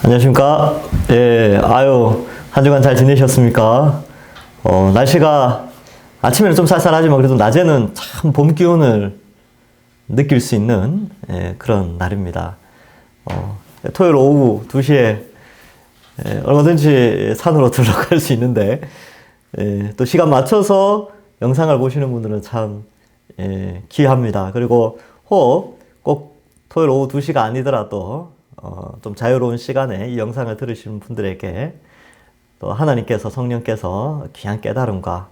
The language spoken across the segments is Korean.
안녕하십니까? 예, 한 주간 잘 지내셨습니까? 날씨가 아침에는 좀 쌀쌀하지만 그래도 낮에는 참 봄 기운을 느낄 수 있는 그런 날입니다. 토요일 오후 2시에 얼마든지 산으로 들러갈 수 있는데 또 시간 맞춰서 영상을 보시는 분들은 참 귀합니다. 그리고 혹 꼭 토요일 오후 2시가 아니더라도 좀 자유로운 시간에 이 영상을 들으시는 분들에게 또 하나님께서 성령께서 귀한 깨달음과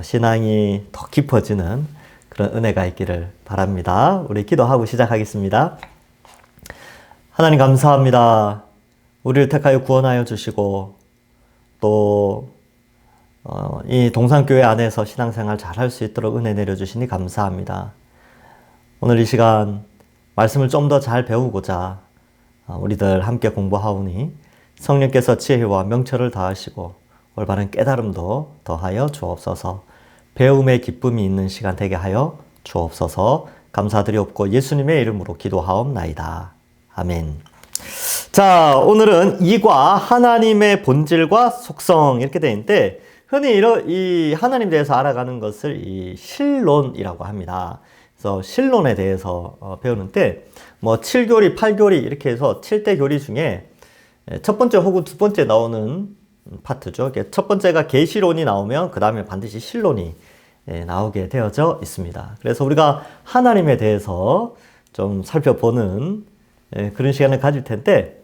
신앙이 더 깊어지는 그런 은혜가 있기를 바랍니다. 우리 기도하고 시작하겠습니다. 하나님 감사합니다. 우리를 택하여 구원하여 주시고 또 이 동산교회 안에서 신앙생활 잘 할 수 있도록 은혜 내려주시니 감사합니다. 오늘 이 시간 말씀을 좀 더 잘 배우고자 우리들 함께 공부하오니 성령께서 지혜와 명철을 더하시고 올바른 깨달음도 더하여 주옵소서. 배움의 기쁨이 있는 시간 되게 하여 주옵소서. 감사드리옵고 예수님의 이름으로 기도하옵나이다. 아멘. 자, 오늘은 이과 하나님의 본질과 속성 이렇게 되어 있는데 흔히 이 하나님에 대해서 알아가는 것을 이 신론이라고 합니다. 그래서 신론에 대해서 배우는데 뭐 7교리, 8교리 이렇게 해서 7대 교리 중에 첫 번째 혹은 두 번째 나오는 파트죠. 첫 번째가 계시론이 나오면 그 다음에 반드시 신론이 나오게 되어져 있습니다. 그래서 우리가 하나님에 대해서 좀 살펴보는 그런 시간을 가질 텐데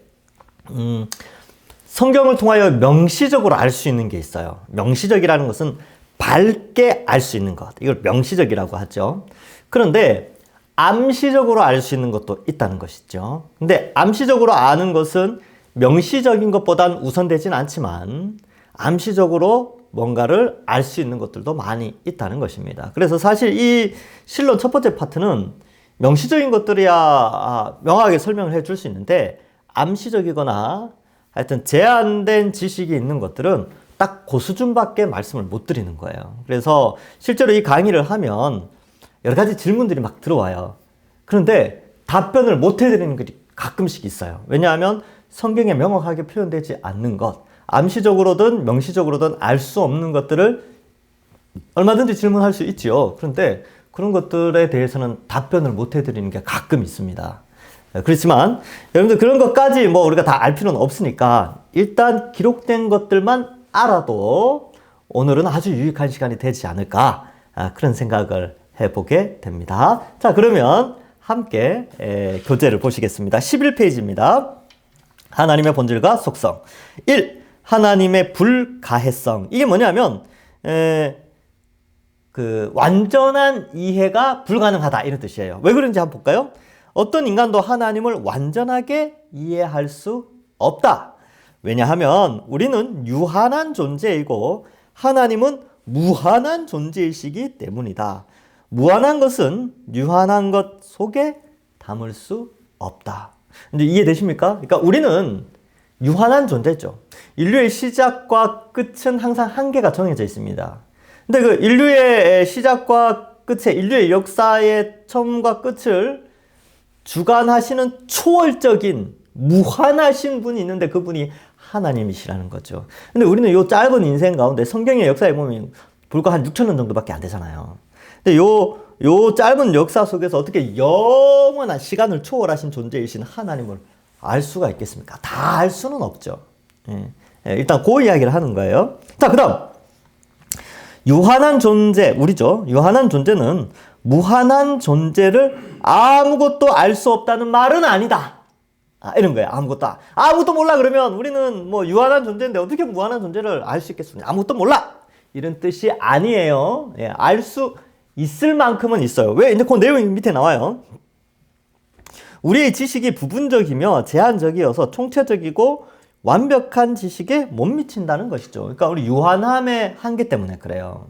성경을 통하여 명시적으로 알 수 있는 게 있어요. 명시적이라는 것은 밝게 알 수 있는 것. 이걸 명시적이라고 하죠. 그런데 암시적으로 알 수 있는 것도 있다는 것이죠. 근데 암시적으로 아는 것은 명시적인 것보단 우선되진 않지만 암시적으로 뭔가를 알 수 있는 것들도 많이 있다는 것입니다. 그래서 사실 이 신론 첫 번째 파트는 명시적인 것들이야 명확하게 설명을 해줄 수 있는데 암시적이거나 하여튼 제한된 지식이 있는 것들은 딱 그 수준밖에 말씀을 못 드리는 거예요. 그래서 실제로 이 강의를 하면 여러 가지 질문들이 막 들어와요. 그런데 답변을 못 해드리는 것이 가끔씩 있어요. 왜냐하면 성경에 명확하게 표현되지 않는 것, 암시적으로든 명시적으로든 알 수 없는 것들을 얼마든지 질문할 수 있지요. 그런데 그런 것들에 대해서는 답변을 못 해드리는 게 가끔 있습니다. 그렇지만 여러분들 그런 것까지 뭐 우리가 다 알 필요는 없으니까 일단 기록된 것들만 알아도 오늘은 아주 유익한 시간이 되지 않을까 그런 생각을 해보게 됩니다. 자, 그러면 함께 교재를 보시겠습니다. 11페이지입니다. 하나님의 본질과 속성. 1. 하나님의 불가해성. 이게 뭐냐면 완전한 이해가 불가능하다 이런 뜻이에요. 왜 그런지 한번 볼까요? 어떤 인간도 하나님을 완전하게 이해할 수 없다. 왜냐하면 우리는 유한한 존재이고 하나님은 무한한 존재이시기 때문이다. 무한한 것은 유한한 것 속에 담을 수 없다. 이제 이해되십니까? 그러니까 우리는 유한한 존재죠. 인류의 시작과 끝은 항상 한계가 정해져 있습니다. 근데 그 인류의 시작과 끝에 인류의 역사의 처음과 끝을 주관하시는 초월적인 무한하신 분이 있는데 그분이 하나님이시라는 거죠. 근데 우리는 이 짧은 인생 가운데 성경의 역사에 보면 불과 한 6,000년 정도밖에 안 되잖아요. 근데 요 짧은 역사 속에서 어떻게 영원한 시간을 초월하신 존재이신 하나님을 알 수가 있겠습니까? 다 알 수는 없죠. 일단 그 이야기를 하는 거예요. 자, 그 다음 유한한 존재, 우리죠. 유한한 존재는 무한한 존재를 아무것도 알 수 없다는 말은 아니다. 이런 거예요. 아무것도 몰라 그러면 우리는 뭐 유한한 존재인데 어떻게 무한한 존재를 알 수 있겠습니까? 아무것도 몰라. 이런 뜻이 아니에요. 알 수 있을 만큼은 있어요. 왜? 이제 그 내용이 밑에 나와요. 우리의 지식이 부분적이며 제한적이어서 총체적이고 완벽한 지식에 못 미친다는 것이죠. 그러니까 우리 유한함의 한계 때문에 그래요.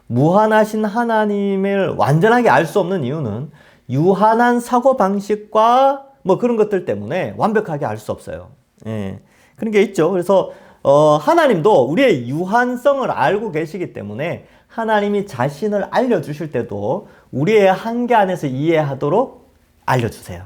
무한하신 하나님을 완전하게 알 수 없는 이유는 유한한 사고방식과 뭐 그런 것들 때문에 완벽하게 알 수 없어요. 그런 게 있죠. 그래서 하나님도 우리의 유한성을 알고 계시기 때문에 하나님이 자신을 알려주실 때도 우리의 한계 안에서 이해하도록 알려주세요.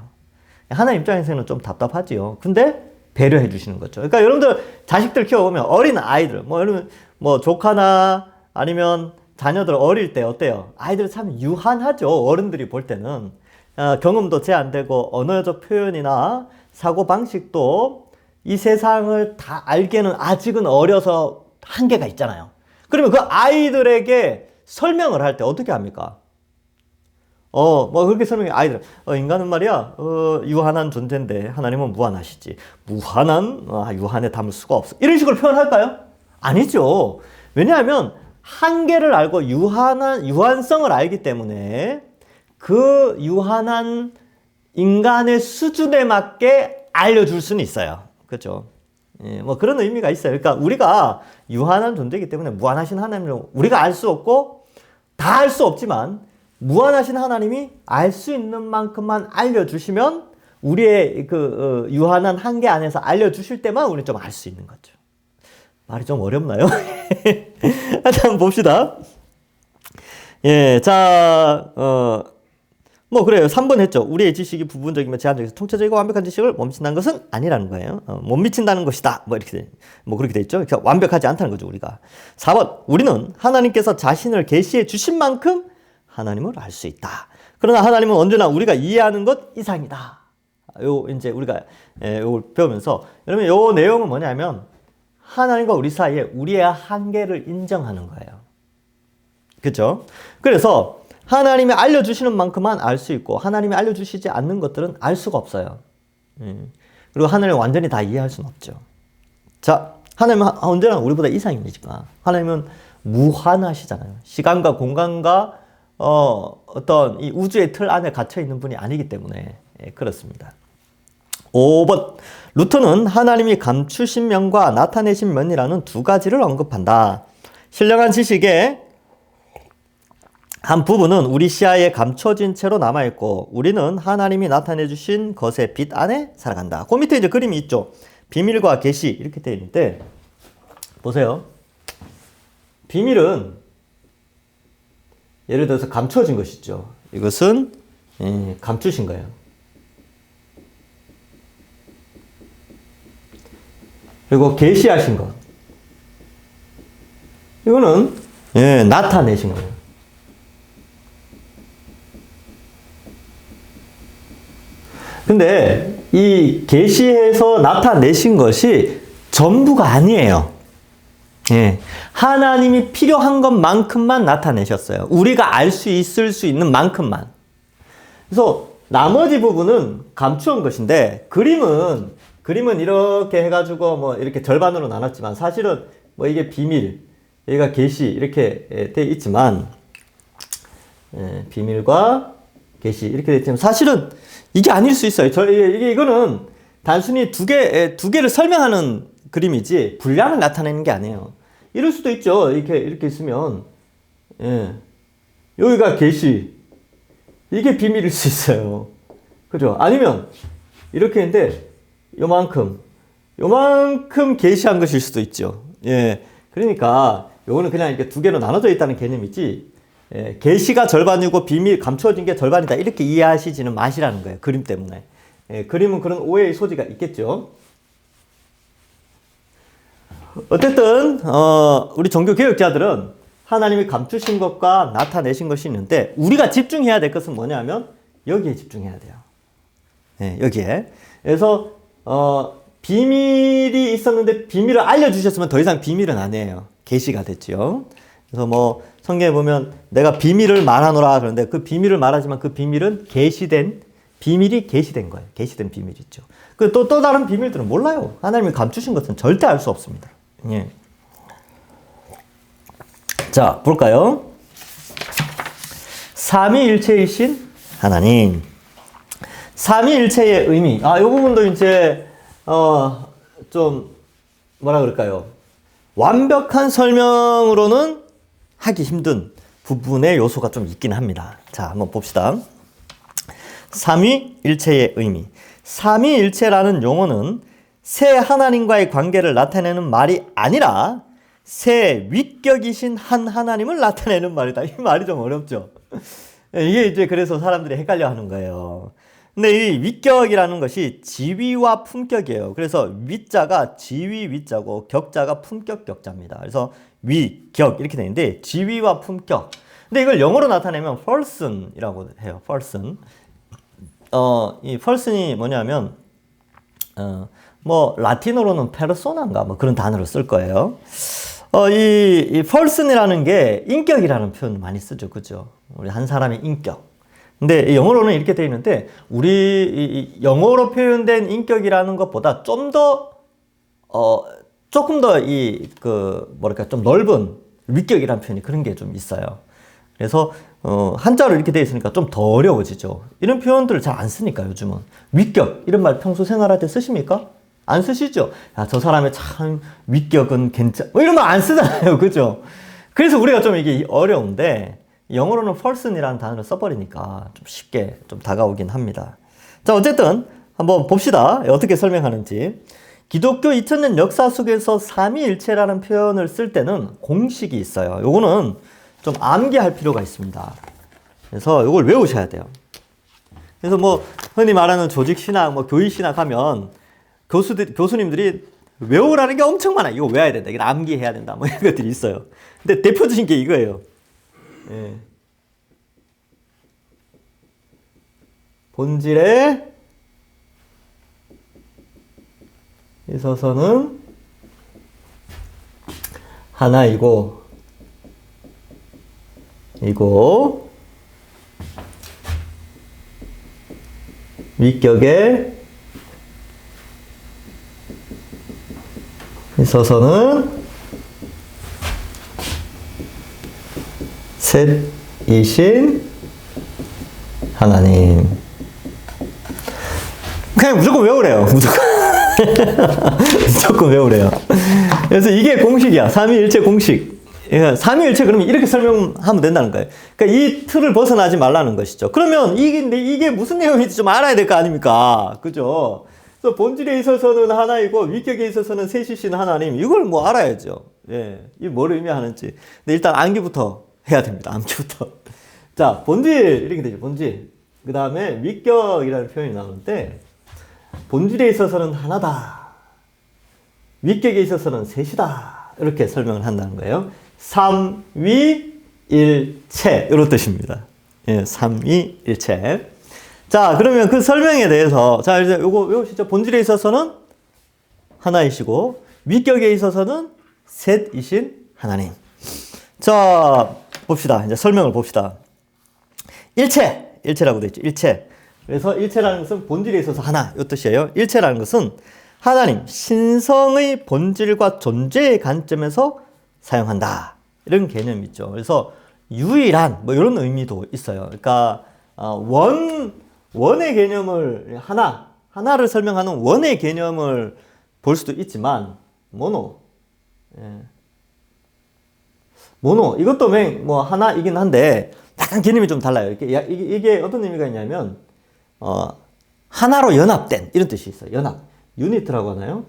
하나님 입장에서는 좀 답답하지요. 근데 배려해 주시는 거죠. 그러니까 여러분들 자식들 키워보면 어린 아이들, 뭐 여러분 뭐 조카나 아니면 자녀들 어릴 때 어때요? 아이들 참 유한하죠. 어른들이 볼 때는 경험도 제한되고 언어적 표현이나 사고 방식도 이 세상을 다 알기에는 아직은 어려서 한계가 있잖아요. 그러면 그 아이들에게 설명을 할 때 어떻게 합니까? 뭐 그렇게 설명해. 아이들, 인간은 말이야, 유한한 존재인데 하나님은 무한하시지. 무한한, 유한에 담을 수가 없어. 이런 식으로 표현할까요? 아니죠. 왜냐하면 한계를 알고 유한성을 알기 때문에 그 유한한 인간의 수준에 맞게 알려줄 수는 있어요. 그렇죠? 예, 뭐 그런 의미가 있어요. 그러니까 우리가 유한한 존재이기 때문에 무한하신 하나님을 우리가 알 수 없고 다 알 수 없지만 무한하신 하나님이 알 수 있는 만큼만 알려주시면 우리의 그 유한한 한계 안에서 알려주실 때만 우리는 좀 알 수 있는 거죠. 말이 좀 어렵나요? 한번 봅시다. 예, 자, 뭐 그래요. 3번 했죠. 우리의 지식이 부분적이면 제한적이서 통찰적이고 완벽한 지식을 못 미친다는 것은 아니라는 거예요. 못 미친다는 것이다. 뭐 이렇게 뭐 그렇게 돼 있죠. 그러니까 완벽하지 않다는 거죠, 우리가. 4번. 우리는 하나님께서 자신을 계시해 주신 만큼 하나님을 알 수 있다. 그러나 하나님은 언제나 우리가 이해하는 것 이상이다. 요 이제 우리가 요걸 배우면서 여러분 요 내용은 뭐냐면 하나님과 우리 사이에 우리의 한계를 인정하는 거예요. 그렇죠? 그래서 하나님이 알려주시는 만큼만 알 수 있고 하나님이 알려주시지 않는 것들은 알 수가 없어요. 그리고 하나님을 완전히 다 이해할 수는 없죠. 자, 하나님은 언제나 우리보다 이상이니까. 하나님은 무한하시잖아요. 시간과 공간과 어떤 이 우주의 틀 안에 갇혀 있는 분이 아니기 때문에 그렇습니다. 5번. 루터는 하나님이 감추신 면과 나타내신 면이라는 두 가지를 언급한다. 신령한 지식의 한 부분은 우리 시야에 감춰진 채로 남아있고 우리는 하나님이 나타내 주신 것의 빛 안에 살아간다. 그 밑에 이제 그림이 있죠. 비밀과 계시 이렇게 되어 있는데 보세요. 비밀은 예를 들어서 감춰진 것이죠. 이것은 감추신 거예요. 그리고 계시하신 것. 이거는 나타내신 거예요. 근데 이 계시해서 나타내신 것이 전부가 아니에요. 예. 하나님이 필요한 것만큼만 나타내셨어요. 우리가 알 수 있을 수 있는 만큼만. 그래서 나머지 부분은 감추은 것인데 그림은 이렇게 해가지고 뭐 이렇게 절반으로 나눴지만 사실은 뭐 이게 비밀, 여기가 계시 이렇게 돼 있지만 비밀과 계시 이렇게 돼 있지만 사실은 이게 아닐 수 있어요. 이거는 단순히 두 개를 설명하는 그림이지 분량을 나타내는 게 아니에요. 이럴 수도 있죠. 이렇게 있으면 여기가 계시, 이게 비밀일 수 있어요. 그죠? 아니면 이렇게 했는데 요만큼 계시한 것일 수도 있죠. 예, 그러니까 요거는 그냥 이렇게 두 개로 나눠져 있다는 개념이지. 계시가 절반이고 비밀 감추어진 게 절반이다 이렇게 이해하시지는 마시라는 거예요. 그림 때문에. 그림은 그런 오해의 소지가 있겠죠. 어쨌든 우리 종교 개혁자들은 하나님이 감추신 것과 나타내신 것이 있는데 우리가 집중해야 될 것은 뭐냐면 여기에 집중해야 돼요. 여기에. 그래서 비밀이 있었는데 비밀을 알려주셨으면 더 이상 비밀은 아니에요. 계시가 됐죠. 그래서 뭐 성경에 보면 내가 비밀을 말하노라 그러는데 그 비밀을 말하지만 그 비밀은 비밀이 계시된 거예요. 계시된 비밀이 있죠. 또 다른 비밀들은 몰라요. 하나님이 감추신 것은 절대 알 수 없습니다. 예. 자, 볼까요? 삼위일체이신 하나님. 삼위일체의 의미. 이 부분도 이제 좀 뭐라 그럴까요? 완벽한 설명으로는 하기 힘든 부분의 요소가 좀 있긴 합니다. 자, 한번 봅시다. 삼위일체의 의미. 삼위일체라는 용어는 세 하나님과의 관계를 나타내는 말이 아니라 세 위격이신 한 하나님을 나타내는 말이다. 이 말이 좀 어렵죠. 이게 이제 그래서 사람들이 헷갈려 하는 거예요. 근데 이 위격이라는 것이 지위와 품격이에요. 그래서 위자가 지위 위자고 격자가 품격 격자입니다. 그래서 위격 이렇게 되는데 지위와 품격. 근데 이걸 영어로 나타내면 person이라고 해요. person. 이 person이 뭐냐면 뭐 라틴어로는 페르소나인가 뭐 그런 단어를 쓸 거예요. 이 person이라는 게 인격이라는 표현 많이 쓰죠, 그죠? 우리 한 사람의 인격. 근데 영어로는 이렇게 되어 있는데 우리 영어로 표현된 인격이라는 것보다 좀 더 조금 더 뭐랄까 좀 넓은 위격이라는 표현이 그런 게 좀 있어요. 그래서 한자로 이렇게 되어 있으니까 좀 더 어려워지죠. 이런 표현들을 잘 안 쓰니까 요즘은 위격 이런 말 평소 생활할 때 쓰십니까? 안 쓰시죠? 야, 저 사람의 참 위격은 괜찮 뭐 이런 말 안 쓰잖아요, 그죠? 그래서 우리가 좀 이게 어려운데 영어로는 person이라는 단어를 써버리니까 좀 쉽게 좀 다가오긴 합니다. 자, 어쨌든 한번 봅시다. 어떻게 설명하는지. 기독교 2000년 역사 속에서 삼위일체라는 표현을 쓸 때는 공식이 있어요. 요거는 좀 암기할 필요가 있습니다. 그래서 이걸 외우셔야 돼요. 그래서 뭐 흔히 말하는 조직신학, 뭐 교의신학 하면 교수님들이 외우라는 게 엄청 많아요. 이거 외워야 된다. 이거 암기해야 된다. 뭐 이런 것들이 있어요. 근데 대표적인 게 이거예요. 예. 본질에 있어서는 하나이고 위격에 있어서는 셋이신 하나님. 그냥 무조건 외우래요. 무조건 외우래요. 그래서 이게 공식이야. 삼위일체 공식. 삼위일체 그러면 이렇게 설명하면 된다는 거예요. 그러니까 이 틀을 벗어나지 말라는 것이죠. 그러면 이게 무슨 내용인지 좀 알아야 될 거 아닙니까? 그죠? 그래서 본질에 있어서는 하나이고 위격에 있어서는 셋이신 하나님. 이걸 뭐 알아야죠. 예. 이게 뭘 의미하는지. 근데 일단 암기부터 해야 됩니다. 암기부터. 자, 본질 이렇게 되죠. 본질. 그 다음에 위격이라는 표현이 나오는데 본질에 있어서는 하나다. 위격에 있어서는 셋이다. 이렇게 설명을 한다는 거예요. 삼위일체 이런 뜻입니다. 예, 삼위일체. 자, 그러면 그 설명에 대해서 자, 이제 요거 외우시죠. 본질에 있어서는 하나이시고 위격에 있어서는 셋이신 하나님. 자, 봅시다. 이제 설명을 봅시다. 일체라고 되어 있죠. 일체. 그래서 일체라는 것은 본질에 있어서 하나, 이 뜻이에요. 일체라는 것은 하나님, 신성의 본질과 존재의 관점에서 사용한다. 이런 개념이 있죠. 그래서 유일한, 뭐 이런 의미도 있어요. 그러니까, 원의 개념을, 하나를 설명하는 원의 개념을 볼 수도 있지만, 모노, 이것도 뭐 하나이긴 한데, 약간 개념이 좀 달라요. 이게 어떤 의미가 있냐면, 하나로 연합된, 이런 뜻이 있어요. 연합. 유니트라고 하나요?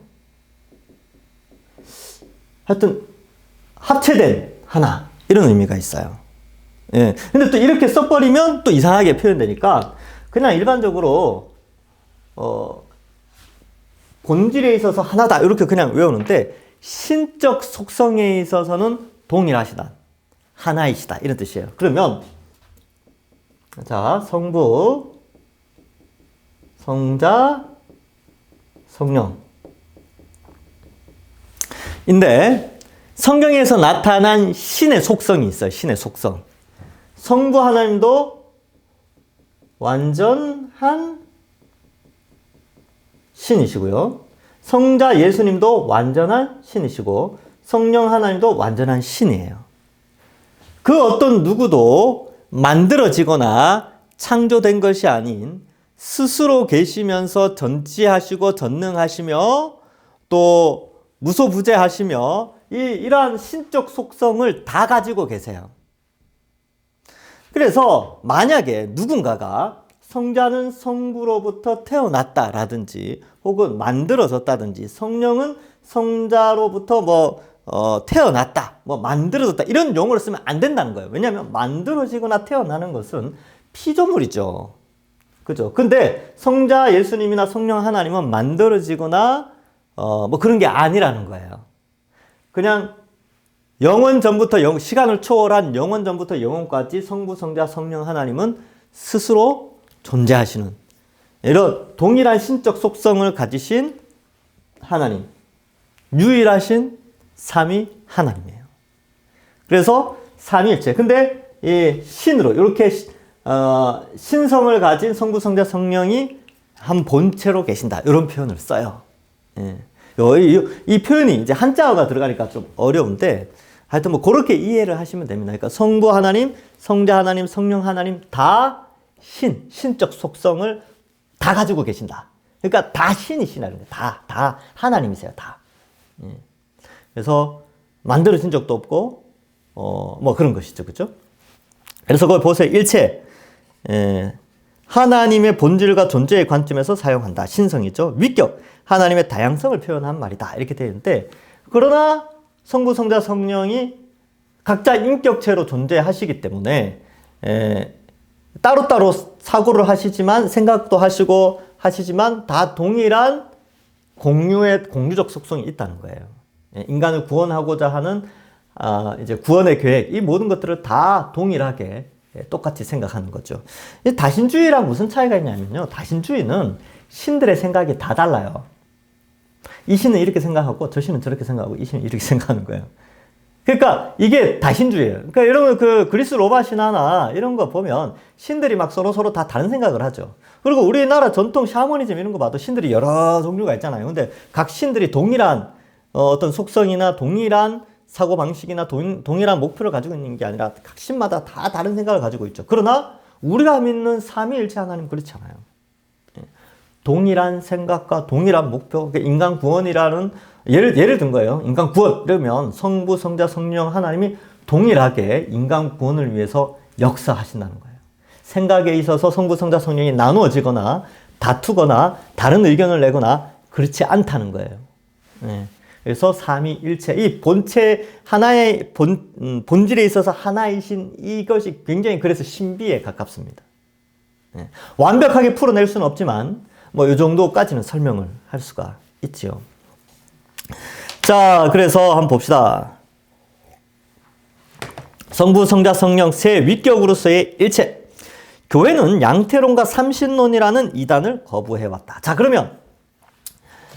하여튼, 합체된 하나. 이런 의미가 있어요. 예. 근데 또 이렇게 써버리면 또 이상하게 표현되니까, 그냥 일반적으로, 본질에 있어서 하나다. 이렇게 그냥 외우는데, 신적 속성에 있어서는 동일하시다. 하나이시다. 이런 뜻이에요. 그러면, 자, 성부, 성자, 성령. 인데, 성경에서 나타난 신의 속성이 있어요. 신의 속성. 성부 하나님도 완전한 신이시고요. 성자 예수님도 완전한 신이시고, 성령 하나님도 완전한 신이에요. 그 어떤 누구도 만들어지거나 창조된 것이 아닌 스스로 계시면서 전지하시고 전능하시며 또 무소부재하시며 이러한 신적 속성을 다 가지고 계세요. 그래서 만약에 누군가가 성자는 성부로부터 태어났다라든지 혹은 만들어졌다든지 성령은 성자로부터 태어났다, 만들어졌다 이런 용어를 쓰면 안 된다는 거예요. 왜냐하면 만들어지거나 태어나는 것은 피조물이죠. 그죠? 근데 성자 예수님이나 성령 하나님은 만들어지거나 뭐 그런 게 아니라는 거예요. 그냥 영원 전부터 시간을 초월한 영원 전부터 영원까지 성부, 성자, 성령 하나님은 스스로 존재하시는 이런 동일한 신적 속성을 가지신 하나님, 유일하신 삼위 하나님이에요. 그래서 삼위일체. 근데 이 신으로 이렇게 신성을 가진 성부, 성자, 성령이 한 본체로 계신다. 이런 표현을 써요. 예. 이 표현이 이제 한자어가 들어가니까 좀 어려운데 하여튼 뭐 그렇게 이해를 하시면 됩니다. 그러니까 성부 하나님, 성자 하나님, 성령 하나님 다 신적 속성을 다 가지고 계신다. 그러니까 다 신이시라는 거예요. 다 하나님이세요. 다. 예. 그래서 만들어진 적도 없고 뭐 그런 것이죠. 그렇죠? 그래서 그걸 보세요. 일체 하나님의 본질과 존재의 관점에서 사용한다. 신성이죠. 위격, 하나님의 다양성을 표현한 말이다. 이렇게 되어 있는데 그러나 성부, 성자, 성령이 각자 인격체로 존재하시기 때문에 따로따로 사고를 하시지만 생각도 하시고 하시지만 다 동일한 공유적 속성이 있다는 거예요. 인간을 구원하고자 하는 이제 구원의 계획, 이 모든 것들을 다 동일하게 똑같이 생각하는 거죠. 다신주의랑 무슨 차이가 있냐면요. 다신주의는 신들의 생각이 다 달라요. 이 신은 이렇게 생각하고 저 신은 저렇게 생각하고 이 신은 이렇게 생각하는 거예요. 그러니까 이게 다신주의예요. 그러니까 여러분 그 그리스 로마 신화나 이런 거 보면 신들이 막 서로 다 다른 생각을 하죠. 그리고 우리나라 전통 샤머니즘 이런 거 봐도 신들이 여러 종류가 있잖아요. 근데 각 신들이 동일한 어떤 속성이나 동일한 사고방식이나 동일한 목표를 가지고 있는 게 아니라 각 신마다 다 다른 생각을 가지고 있죠. 그러나 우리가 믿는 삼위일체 하나님 그렇지 않아요. 동일한 생각과 동일한 목표, 인간 구원이라는 예를 든 거예요. 인간 구원 이러면 성부, 성자, 성령 하나님이 동일하게 인간 구원을 위해서 역사하신다는 거예요. 생각에 있어서 성부, 성자, 성령이 나누어지거나 다투거나 다른 의견을 내거나 그렇지 않다는 거예요. 그래서 삼위일체, 이 본체 하나의 본질에 있어서 하나이신 이것이 굉장히 그래서 신비에 가깝습니다. 완벽하게 풀어낼 수는 없지만 뭐 이 정도까지는 설명을 할 수가 있지요. 자, 그래서 한번 봅시다. 성부, 성자, 성령 세 위격으로서의 일체. 교회는 양태론과 삼신론이라는 이단을 거부해왔다. 자, 그러면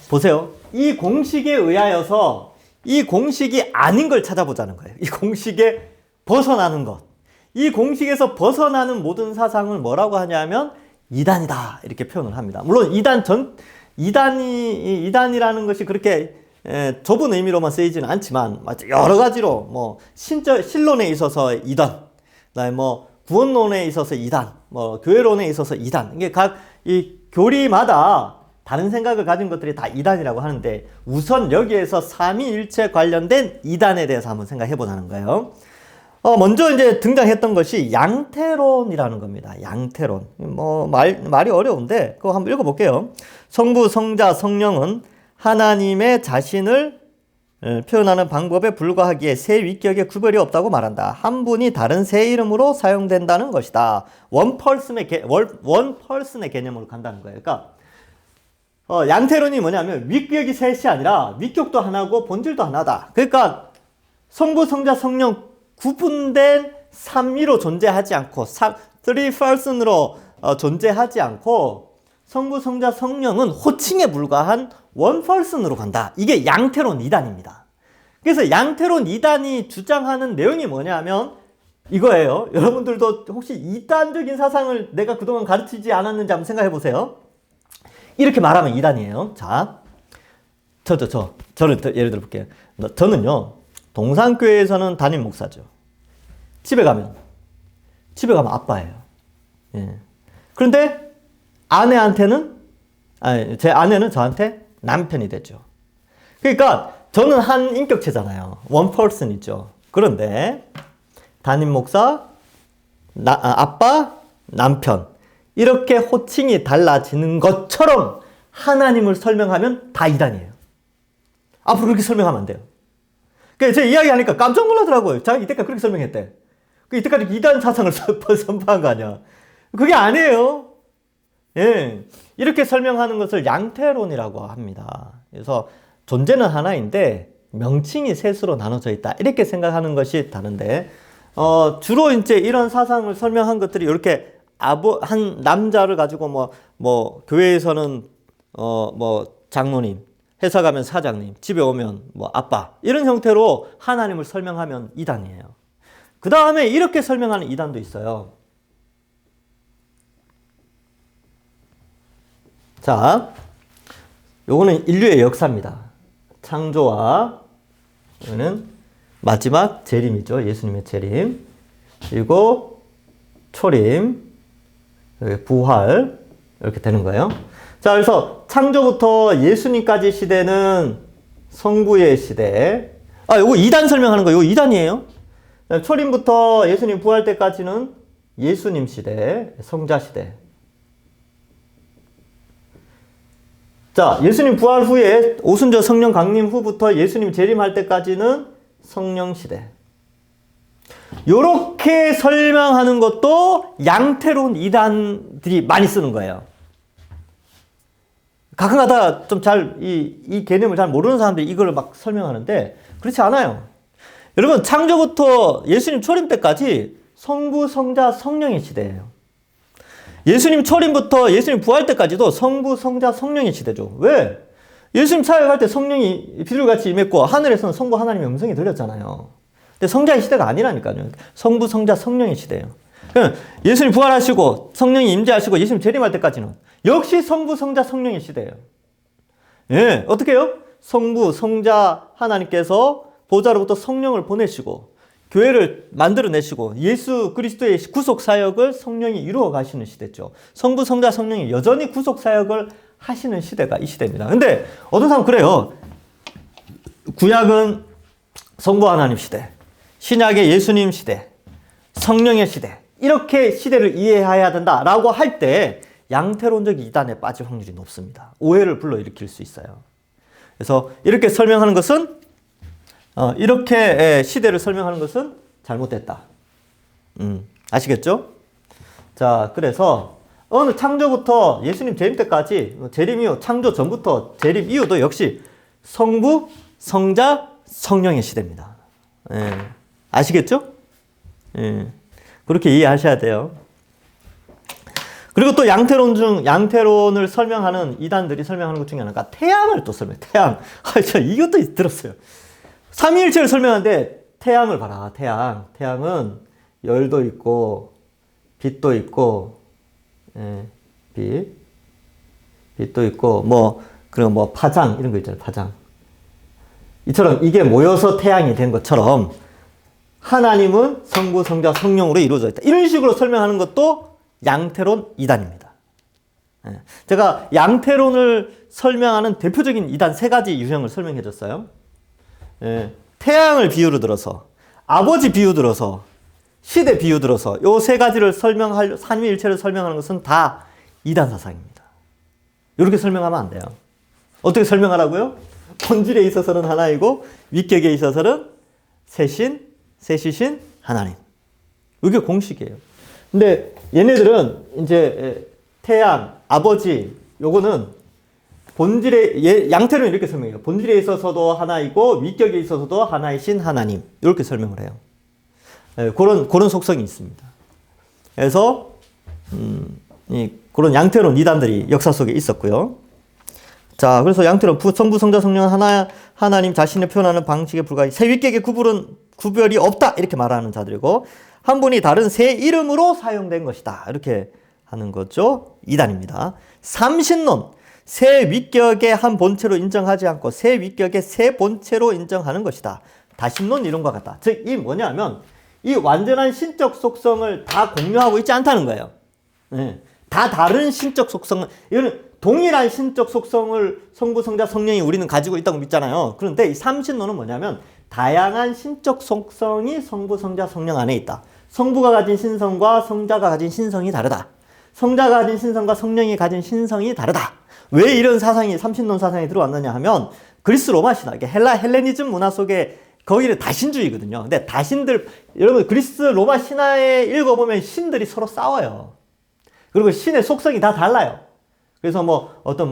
보세요. 이 공식에 의하여서 이 공식이 아닌 걸 찾아보자는 거예요. 이 공식에 벗어나는 것. 이 공식에서 벗어나는 모든 사상을 뭐라고 하냐면 이단이다. 이렇게 표현을 합니다. 물론 이단이라는 것이 그렇게 좁은 의미로만 쓰이지는 않지만 여러 가지로 뭐 신론에 있어서 이단, 그다음에 뭐 구원론에 있어서 이단, 뭐 교회론에 있어서 이단. 이게 각 이 교리마다 다른 생각을 가진 것들이 다 이단이라고 하는데 우선 여기에서 삼위일체 관련된 이단에 대해서 한번 생각해 보자는 거예요. 먼저 이제 등장했던 것이 양태론이라는 겁니다. 양태론. 뭐 말이 어려운데 그거 한번 읽어볼게요. 성부, 성자, 성령은 하나님의 자신을 표현하는 방법에 불과하기에 세 위격에 구별이 없다고 말한다. 한 분이 다른 세 이름으로 사용된다는 것이다. 원펄슨의 개념으로 간다는 거예요. 그러니까 양태론이 뭐냐면 위격이 셋이 아니라 위격도 하나고 본질도 하나다. 그러니까 성부, 성자, 성령 구분된 삼위로 존재하지 않고 three person으로 존재하지 않고 성부, 성자, 성령은 호칭에 불과한 one person으로 간다. 이게 양태론 2단입니다. 그래서 양태론 2단이 주장하는 내용이 뭐냐면 이거예요. 여러분들도 혹시 이단적인 사상을 내가 그동안 가르치지 않았는지 한번 생각해 보세요. 이렇게 말하면 2단이에요. 자, 저를 예를 들어 볼게요. 저는요, 동산교회에서는 담임 목사죠. 집에 가면 아빠예요. 예. 그런데 제 아내는 저한테 남편이 되죠. 그러니까 저는 한 인격체잖아요. 원 퍼슨이죠. 그런데 담임 목사, 아빠, 남편 이렇게 호칭이 달라지는 것처럼 하나님을 설명하면 다 이단이에요. 앞으로 그렇게 설명하면 안 돼요. 제가 이야기하니까 깜짝 놀라더라고요. 자기 이때까지 그렇게 설명했대. 이때까지 이단 사상을 선포한 거 아니야. 그게 아니에요. 예, 이렇게 설명하는 것을 양태론이라고 합니다. 그래서 존재는 하나인데 명칭이 셋으로 나눠져 있다. 이렇게 생각하는 것이 다른데, 주로 이제 이런 사상을 설명한 것들이 이렇게 한 남자를 가지고 교회에서는 장로님, 회사 가면 사장님, 집에 오면 아빠, 이런 형태로 하나님을 설명하면 이단이에요. 그 다음에 이렇게 설명하는 이단도 있어요. 자, 요거는 인류의 역사입니다. 창조와, 이거는 마지막 재림이죠. 예수님의 재림. 그리고 초림, 부활, 이렇게 되는 거예요. 자, 그래서 창조부터 예수님까지 시대는 성부의 시대. 요거 2단 설명하는 거예요. 요거 2단이에요. 초림부터 예수님 부활 때까지는 예수님 시대, 성자 시대. 자, 예수님 부활 후에 오순절 성령 강림 후부터 예수님 재림할 때까지는 성령 시대. 요렇게 설명하는 것도 양태로운 이단들이 많이 쓰는 거예요. 가끔가다 좀 이 개념을 잘 모르는 사람들이 이걸 막 설명하는데 그렇지 않아요. 여러분, 창조부터 예수님 초림 때까지 성부, 성자, 성령의 시대예요. 예수님 초림부터 예수님 부활 때까지도 성부, 성자, 성령의 시대죠. 왜? 예수님 사역할 때 성령이 비둘기같이 임했고 하늘에서는 성부 하나님의 음성이 들렸잖아요. 근데 성자의 시대가 아니라니까요. 성부, 성자, 성령의 시대예요. 예수님 부활하시고 성령이 임재하시고 예수님 재림할 때까지는 역시 성부, 성자, 성령의 시대예요. 예, 어떻게 해요? 성부, 성자 하나님께서 보좌로부터 성령을 보내시고 교회를 만들어내시고 예수 그리스도의 구속 사역을 성령이 이루어 가시는 시대죠. 성부, 성자, 성령이 여전히 구속 사역을 하시는 시대가 이 시대입니다. 근데 어떤 사람은 그래요. 구약은 성부 하나님 시대, 신약의 예수님 시대, 성령의 시대, 이렇게 시대를 이해해야 된다라고 할 때 양태론적 이단에 빠질 확률이 높습니다. 오해를 불러일으킬 수 있어요. 그래서 이렇게 설명하는 것은 이렇게 시대를 설명하는 것은 잘못됐다. 아시겠죠? 자, 그래서 어느 창조부터 예수님 재림 때까지, 재림 이후, 창조 전부터 재림 이후도 역시 성부, 성자, 성령의 시대입니다. 예. 아시겠죠? 예. 그렇게 이해하셔야 돼요. 그리고 또 양태론을 설명하는 이단들이 설명하는 것 중에 하나가 태양을 또 설명해요. 태양. 저 이것도 들었어요. 삼위일체를 설명하는데 태양을 봐라. 태양은 열도 있고 빛도 있고, 빛도 있고 그리고 파장 이런 거 있잖아요. 파장. 이처럼 이게 모여서 태양이 된 것처럼 하나님은 성부, 성자, 성령으로 이루어져 있다. 이런 식으로 설명하는 것도 양태론 이단입니다. 제가 양태론을 설명하는 대표적인 이단 3가지 유형을 설명해 줬어요. 태양을 비유로 들어서, 아버지 비유 들어서, 시대 비유 들어서 요 3가지를 삼위일체를 설명하는 것은 다 이단 사상입니다. 이렇게 설명하면 안 돼요. 어떻게 설명하라고요? 본질에 있어서는 하나이고 위격에 있어서는 셋이신 하나님. 이게 공식이에요. 근데 얘네들은 이제 태양, 아버지, 요거는 본질에, 양태로는 이렇게 설명해요. 본질에 있어서도 하나이고 위격에 있어서도 하나이신 하나님. 이렇게 설명을 해요. 그런 속성이 있습니다. 그래서 그런 양태론 이단들이 역사 속에 있었고요. 자, 그래서 양태론 성부, 성자, 성령은 하나님 자신을 표현하는 방식에 불과해 세 위격의 구별이 없다 이렇게 말하는 자들이고, 한 분이 다른 세 이름으로 사용된 것이다 이렇게 하는 거죠. 이단입니다. 삼신론, 세 위격의 한 본체로 인정하지 않고 세 위격의 세 본체로 인정하는 것이다. 다신론 이론과 같다. 즉 이 뭐냐면 이 완전한 신적 속성을 다 공유하고 있지 않다는 거예요. 다 다른 신적 속성을, 이거는 동일한 신적 속성을 성부, 성자, 성령이 우리는 가지고 있다고 믿잖아요. 그런데 이 삼신론은 뭐냐면 다양한 신적 속성이 성부, 성자, 성령 안에 있다. 성부가 가진 신성과 성자가 가진 신성이 다르다. 성자가 가진 신성과 성령이 가진 신성이 다르다. 왜 이런 사상이, 삼신론 사상이 들어왔느냐 하면 그리스 로마 신화, 헬레니즘 문화 속에 거기는 다신주의거든요. 근데 다신들, 여러분 그리스 로마 신화에 읽어보면 신들이 서로 싸워요. 그리고 신의 속성이 다 달라요. 그래서 뭐 어떤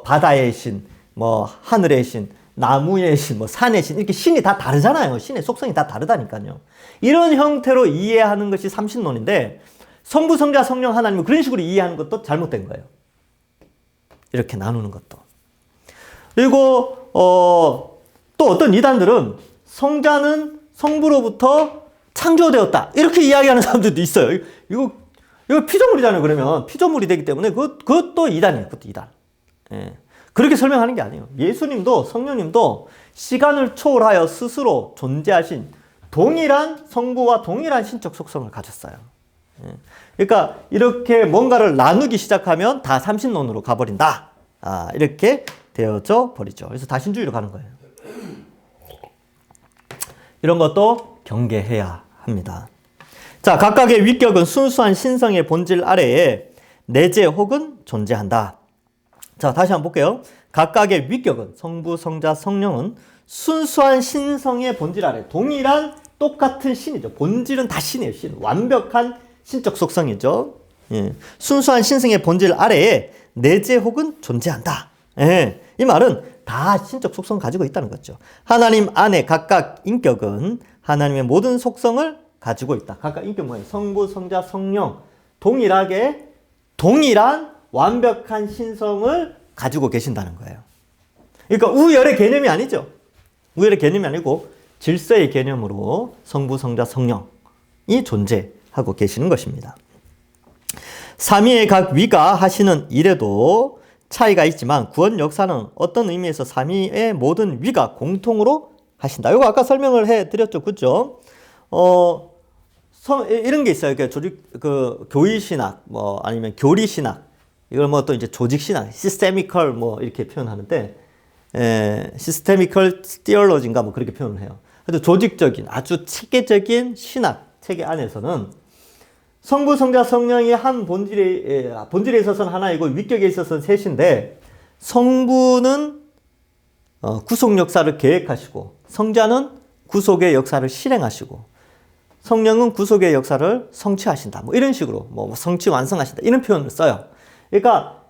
바다의 신, 뭐 하늘의 신, 나무의 신, 뭐 산의 신, 이렇게 신이 다 다르잖아요. 신의 속성이 다 다르다니까요. 이런 형태로 이해하는 것이 삼신론인데, 성부, 성자, 성령 하나님을 그런 식으로 이해하는 것도 잘못된 거예요. 이렇게 나누는 것도. 그리고 또 어떤 이단들은 성자는 성부로부터 창조되었다, 이렇게 이야기하는 사람들도 있어요. 이거 피조물이잖아요. 그러면 피조물이 되기 때문에 그것도 이단이에요. 그것도 이단. 예. 그렇게 설명하는 게 아니에요. 예수님도 성령님도 시간을 초월하여 스스로 존재하신 동일한 성부와 동일한 신적 속성을 가졌어요. 예. 그러니까 이렇게 뭔가를 나누기 시작하면 다 삼신론으로 가버린다. 이렇게 되어져 버리죠. 그래서 다신주의로 가는 거예요. 이런 것도 경계해야 합니다. 자, 각각의 위격은 순수한 신성의 본질 아래에 내재 혹은 존재한다. 자, 다시 한번 볼게요. 각각의 위격은 성부, 성자, 성령은 순수한 신성의 본질 아래, 동일한 똑같은 신이죠. 본질은 다 신이에요. 신. 완벽한 신적 속성이죠. 예. 순수한 신성의 본질 아래에 내재 혹은 존재한다. 예. 이 말은 다 신적 속성을 가지고 있다는 거죠. 하나님 안에 각각 인격은 하나님의 모든 속성을 가지고 있다. 각각 인격 모양, 성부, 성자, 성령 동일한 완벽한 신성을 가지고 계신다는 거예요. 그러니까 우열의 개념이 아니죠. 우열의 개념이 아니고 질서의 개념으로 성부, 성자, 성령이 존재하고 계시는 것입니다. 삼위의 각 위가 하시는 일에도 차이가 있지만 구원 역사는 어떤 의미에서 삼위의 모든 위가 공통으로 하신다. 이거 아까 설명을 해드렸죠, 그죠? 이런 게 있어요. 교의 신학, 뭐 아니면 교리 신학, 이걸 뭐 또 이제 조직 신학, 시스테미컬 뭐 이렇게 표현하는데, 시스테미컬 티올로지인가 뭐 그렇게 표현을 해요. 그래서 조직적인 아주 체계적인 신학 체계 안에서는 성부, 성자, 성령이 한 본질에 있어서는 하나이고 위격에 있어서는 셋인데, 성부는 구속 역사를 계획하시고, 성자는 구속의 역사를 실행하시고, 성령은 구속의 역사를 성취하신다. 뭐 이런 식으로 뭐 성취 완성하신다, 이런 표현을 써요. 그러니까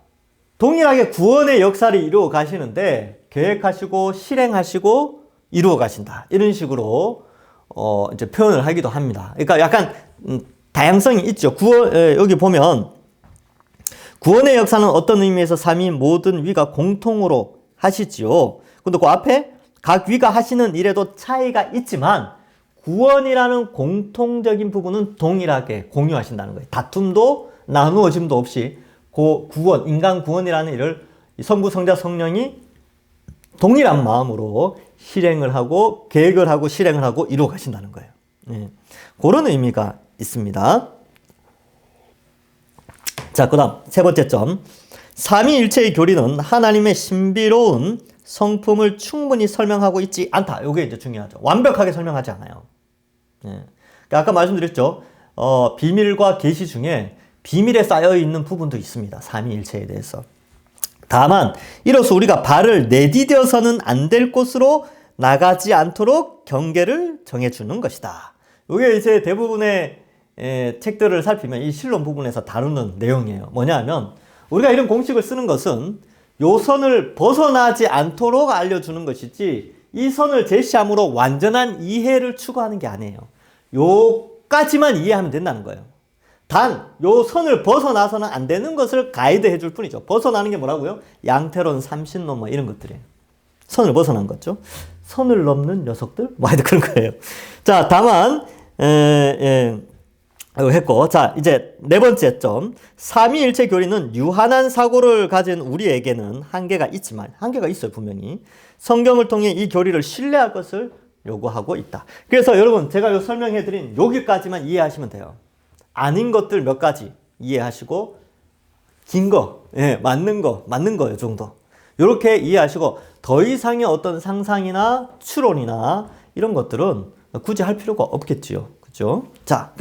동일하게 구원의 역사를 이루어 가시는데 계획하시고 실행하시고 이루어 가신다, 이런 식으로 이제 표현을 하기도 합니다. 그러니까 약간 다양성이 있죠. 여기 보면 구원의 역사는 어떤 의미에서 삼위 모든 위가 공통으로 하시지요. 근데 그 앞에 각 위가 하시는 일에도 차이가 있지만 구원이라는 공통적인 부분은 동일하게 공유하신다는 거예요. 다툼도 나누어짐도 없이 구원, 인간 구원이라는 일을 성부, 성자, 성령이 동일한 마음으로 실행을 하고 계획을 하고 실행을 하고 이루어 가신다는 거예요. 네. 그런 의미가 있습니다. 자, 그 다음 세 번째 점. 삼위일체의 교리는 하나님의 신비로운 성품을 충분히 설명하고 있지 않다. 이게 이제 중요하죠. 완벽하게 설명하지 않아요. 네. 아까 말씀드렸죠. 비밀과 계시 중에 비밀에 쌓여 있는 부분도 있습니다. 삼위일체에 대해서. 다만 이로써 우리가 발을 내디뎌서는 안 될 곳으로 나가지 않도록 경계를 정해주는 것이다. 이게 이제 대부분의 책들을 살피면 이 실론 부분에서 다루는 내용이에요. 뭐냐 하면 우리가 이런 공식을 쓰는 것은 요 선을 벗어나지 않도록 알려주는 것이지 이 선을 제시함으로 완전한 이해를 추구하는 게 아니에요. 요까지만 이해하면 된다는 거예요. 단, 요 선을 벗어나서는 안 되는 것을 가이드 해줄 뿐이죠. 벗어나는 게 뭐라고요? 양태론, 삼신론 뭐 이런 것들이에요. 선을 벗어난 거죠. 선을 넘는 녀석들? 뭐 하여튼 그런 거예요. 자, 다만 이거 했고, 자, 이제 네 번째 점. 삼위일체 교리는 유한한 사고를 가진 우리에게는 한계가 있지만, 한계가 있어요, 분명히. 성경을 통해 이 교리를 신뢰할 것을 요구하고 있다. 그래서 여러분, 제가 요 설명해드린 여기까지만 이해하시면 돼요. 아닌 것들 몇 가지 이해하시고, 긴 거, 맞는 거, 요 정도. 요렇게 이해하시고, 더 이상의 어떤 상상이나 추론이나 이런 것들은 굳이 할 필요가 없겠지요. 그죠? 자,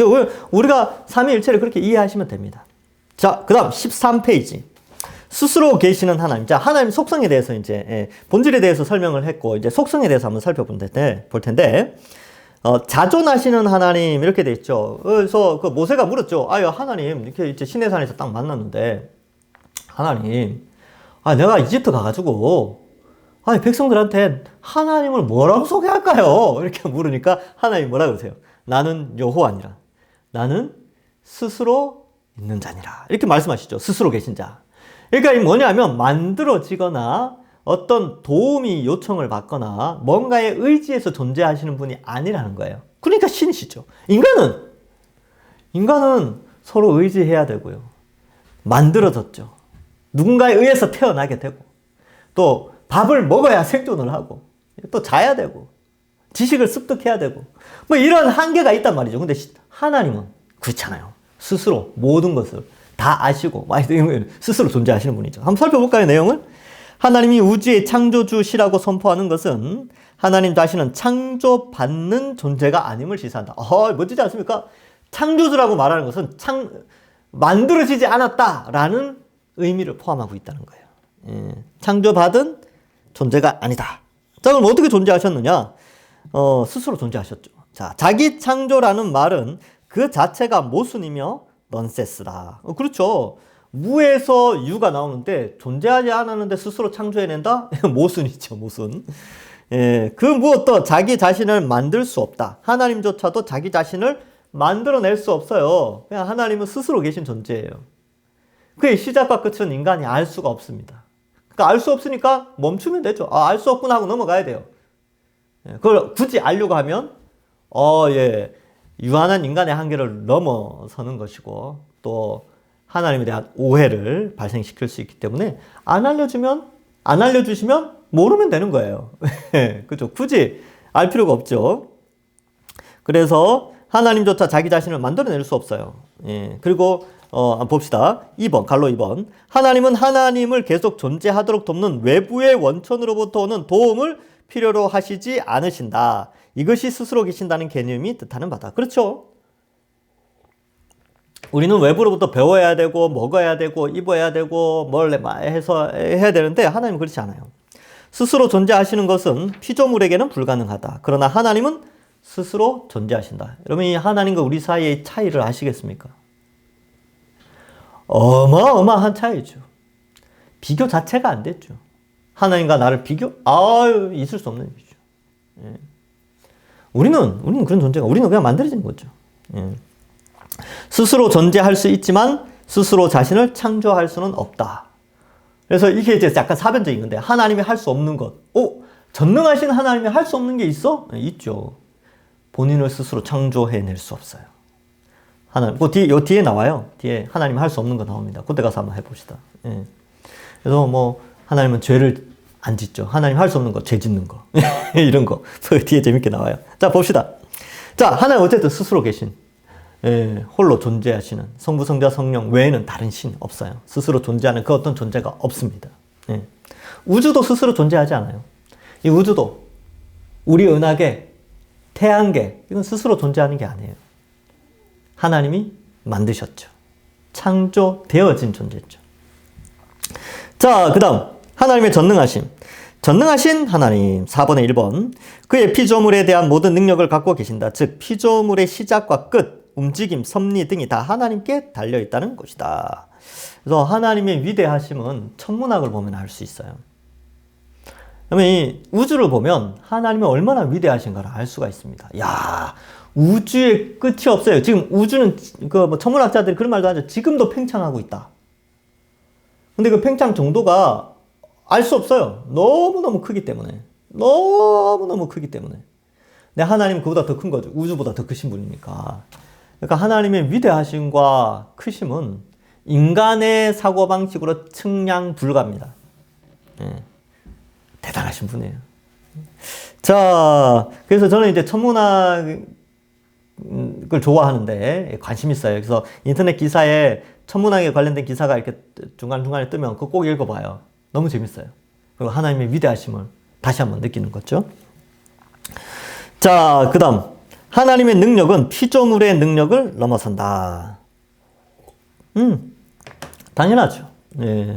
우리가 삼위일체를 그렇게 이해하시면 됩니다. 자, 그 다음 13페이지. 스스로 계시는 하나님. 자, 하나님 속성에 대해서 이제, 본질에 대해서 설명을 했고, 이제 속성에 대해서 한번 볼 텐데, 자존하시는 하나님 이렇게 돼 있죠. 그래서 그 모세가 물었죠. 아유 하나님 이렇게 이제 시내산에서 딱 만났는데 하나님, 내가 이집트 가가지고 백성들한테 하나님을 뭐라고 소개할까요? 이렇게 물으니까 하나님 뭐라 그러세요? 나는 여호와니라. 나는 스스로 있는 자니라. 이렇게 말씀하시죠. 스스로 계신 자. 그러니까 이 뭐냐면 만들어지거나 어떤 도움이 요청을 받거나 뭔가에 의지해서 존재하시는 분이 아니라는 거예요. 그러니까 신이시죠. 인간은 서로 의지해야 되고요. 만들어졌죠. 누군가에 의해서 태어나게 되고 또 밥을 먹어야 생존을 하고 또 자야 되고 지식을 습득해야 되고 뭐 이런 한계가 있단 말이죠. 근데 하나님은 그렇잖아요. 스스로 모든 것을 다 아시고 스스로 존재하시는 분이죠. 한번 살펴볼까요, 내용을? 하나님이 우주의 창조주시라고 선포하는 것은 하나님 자신은 창조받는 존재가 아님을 시사한다. 멋지지 않습니까? 창조주라고 말하는 것은 만들어지지 않았다라는 의미를 포함하고 있다는 거예요. 창조받은 존재가 아니다. 자, 그럼 어떻게 존재하셨느냐? 스스로 존재하셨죠. 자, 자기 창조라는 말은 그 자체가 모순이며 넌센스다. 그렇죠. 무에서 유가 나오는데 존재하지 않았는데 스스로 창조해낸다? 모순이죠, 모순. 그 무엇도 자기 자신을 만들 수 없다. 하나님조차도 자기 자신을 만들어낼 수 없어요. 그냥 하나님은 스스로 계신 존재예요. 그의 시작과 끝은 인간이 알 수가 없습니다. 그러니까 알 수 없으니까 멈추면 되죠. 알 수 없구나 하고 넘어가야 돼요. 그걸 굳이 알려고 하면 유한한 인간의 한계를 넘어서는 것이고 또 하나님에 대한 오해를 발생시킬 수 있기 때문에 안 알려주시면 모르면 되는 거예요. 그죠? 굳이 알 필요가 없죠. 그래서 하나님조차 자기 자신을 만들어낼 수 없어요. 그리고 봅시다. 2번, 갈로 2번. 하나님은 하나님을 계속 존재하도록 돕는 외부의 원천으로부터 오는 도움을 필요로 하시지 않으신다. 이것이 스스로 계신다는 개념이 뜻하는 바다. 그렇죠? 우리는 외부로부터 배워야 되고 먹어야 되고 입어야 되고 뭘 해서 해야 되는데 하나님은 그렇지 않아요. 스스로 존재하시는 것은 피조물에게는 불가능하다. 그러나 하나님은 스스로 존재하신다. 여러분, 이 하나님과 우리 사이의 차이를 아시겠습니까? 어마어마한 차이죠. 비교 자체가 안 됐죠. 하나님과 나를 비교? 있을 수 없는 일이죠. 우리는 그런 존재가, 우리는 그냥 만들어진 거죠. 스스로 존재할 수 있지만 스스로 자신을 창조할 수는 없다. 그래서 이게 이제 약간 사변적인 건데, 하나님이 할 수 없는 것. 전능하신 하나님이 할 수 없는 게 있어? 있죠. 본인을 스스로 창조해낼 수 없어요. 요 뒤에 나와요. 뒤에 하나님 할 수 없는 거 나옵니다. 그때 가서 한번 해봅시다. 그래서 하나님은 죄를 안 짓죠. 하나님 할 수 없는 거, 죄 짓는 거. 이런 거. 뒤에 재밌게 나와요. 자, 봅시다. 자, 하나님 어쨌든 스스로 계신, 홀로 존재하시는 성부, 성자, 성령 외에는 다른 신 없어요. 스스로 존재하는 그 어떤 존재가 없습니다. 우주도 스스로 존재하지 않아요. 이 우주도, 우리 은하계, 태양계, 이건 스스로 존재하는 게 아니에요. 하나님이 만드셨죠. 창조되어진 존재죠. 자, 그 다음 하나님의 전능하심. 전능하신 하나님 4번에 1번. 그의 피조물에 대한 모든 능력을 갖고 계신다. 즉 피조물의 시작과 끝, 움직임, 섭리 등이 다 하나님께 달려있다는 것이다. 그래서 하나님의 위대하심은 천문학을 보면 알 수 있어요. 그러면 이 우주를 보면 하나님이 얼마나 위대하신가를 알 수가 있습니다. 우주의 끝이 없어요. 지금 우주는 천문학자들이 그런 말도 하죠. 지금도 팽창하고 있다. 근데 그 팽창 정도가 알 수 없어요. 너무너무 크기 때문에. 너무너무 크기 때문에. 근데 하나님은 그보다 더 큰 거죠. 우주보다 더 크신 분이니까. 그러니까 하나님의 위대하심과 크심은 인간의 사고방식으로 측량 불가합니다. 대단하신 분이에요. 자, 그래서 저는 이제 천문학을 좋아하는데 관심 있어요. 그래서 인터넷 기사에 천문학에 관련된 기사가 이렇게 중간중간에 뜨면 그거 꼭 읽어봐요. 너무 재밌어요. 그리고 하나님의 위대하심을 다시 한번 느끼는 거죠. 자, 그 다음 하나님의 능력은 피조물의 능력을 넘어선다. 당연하죠.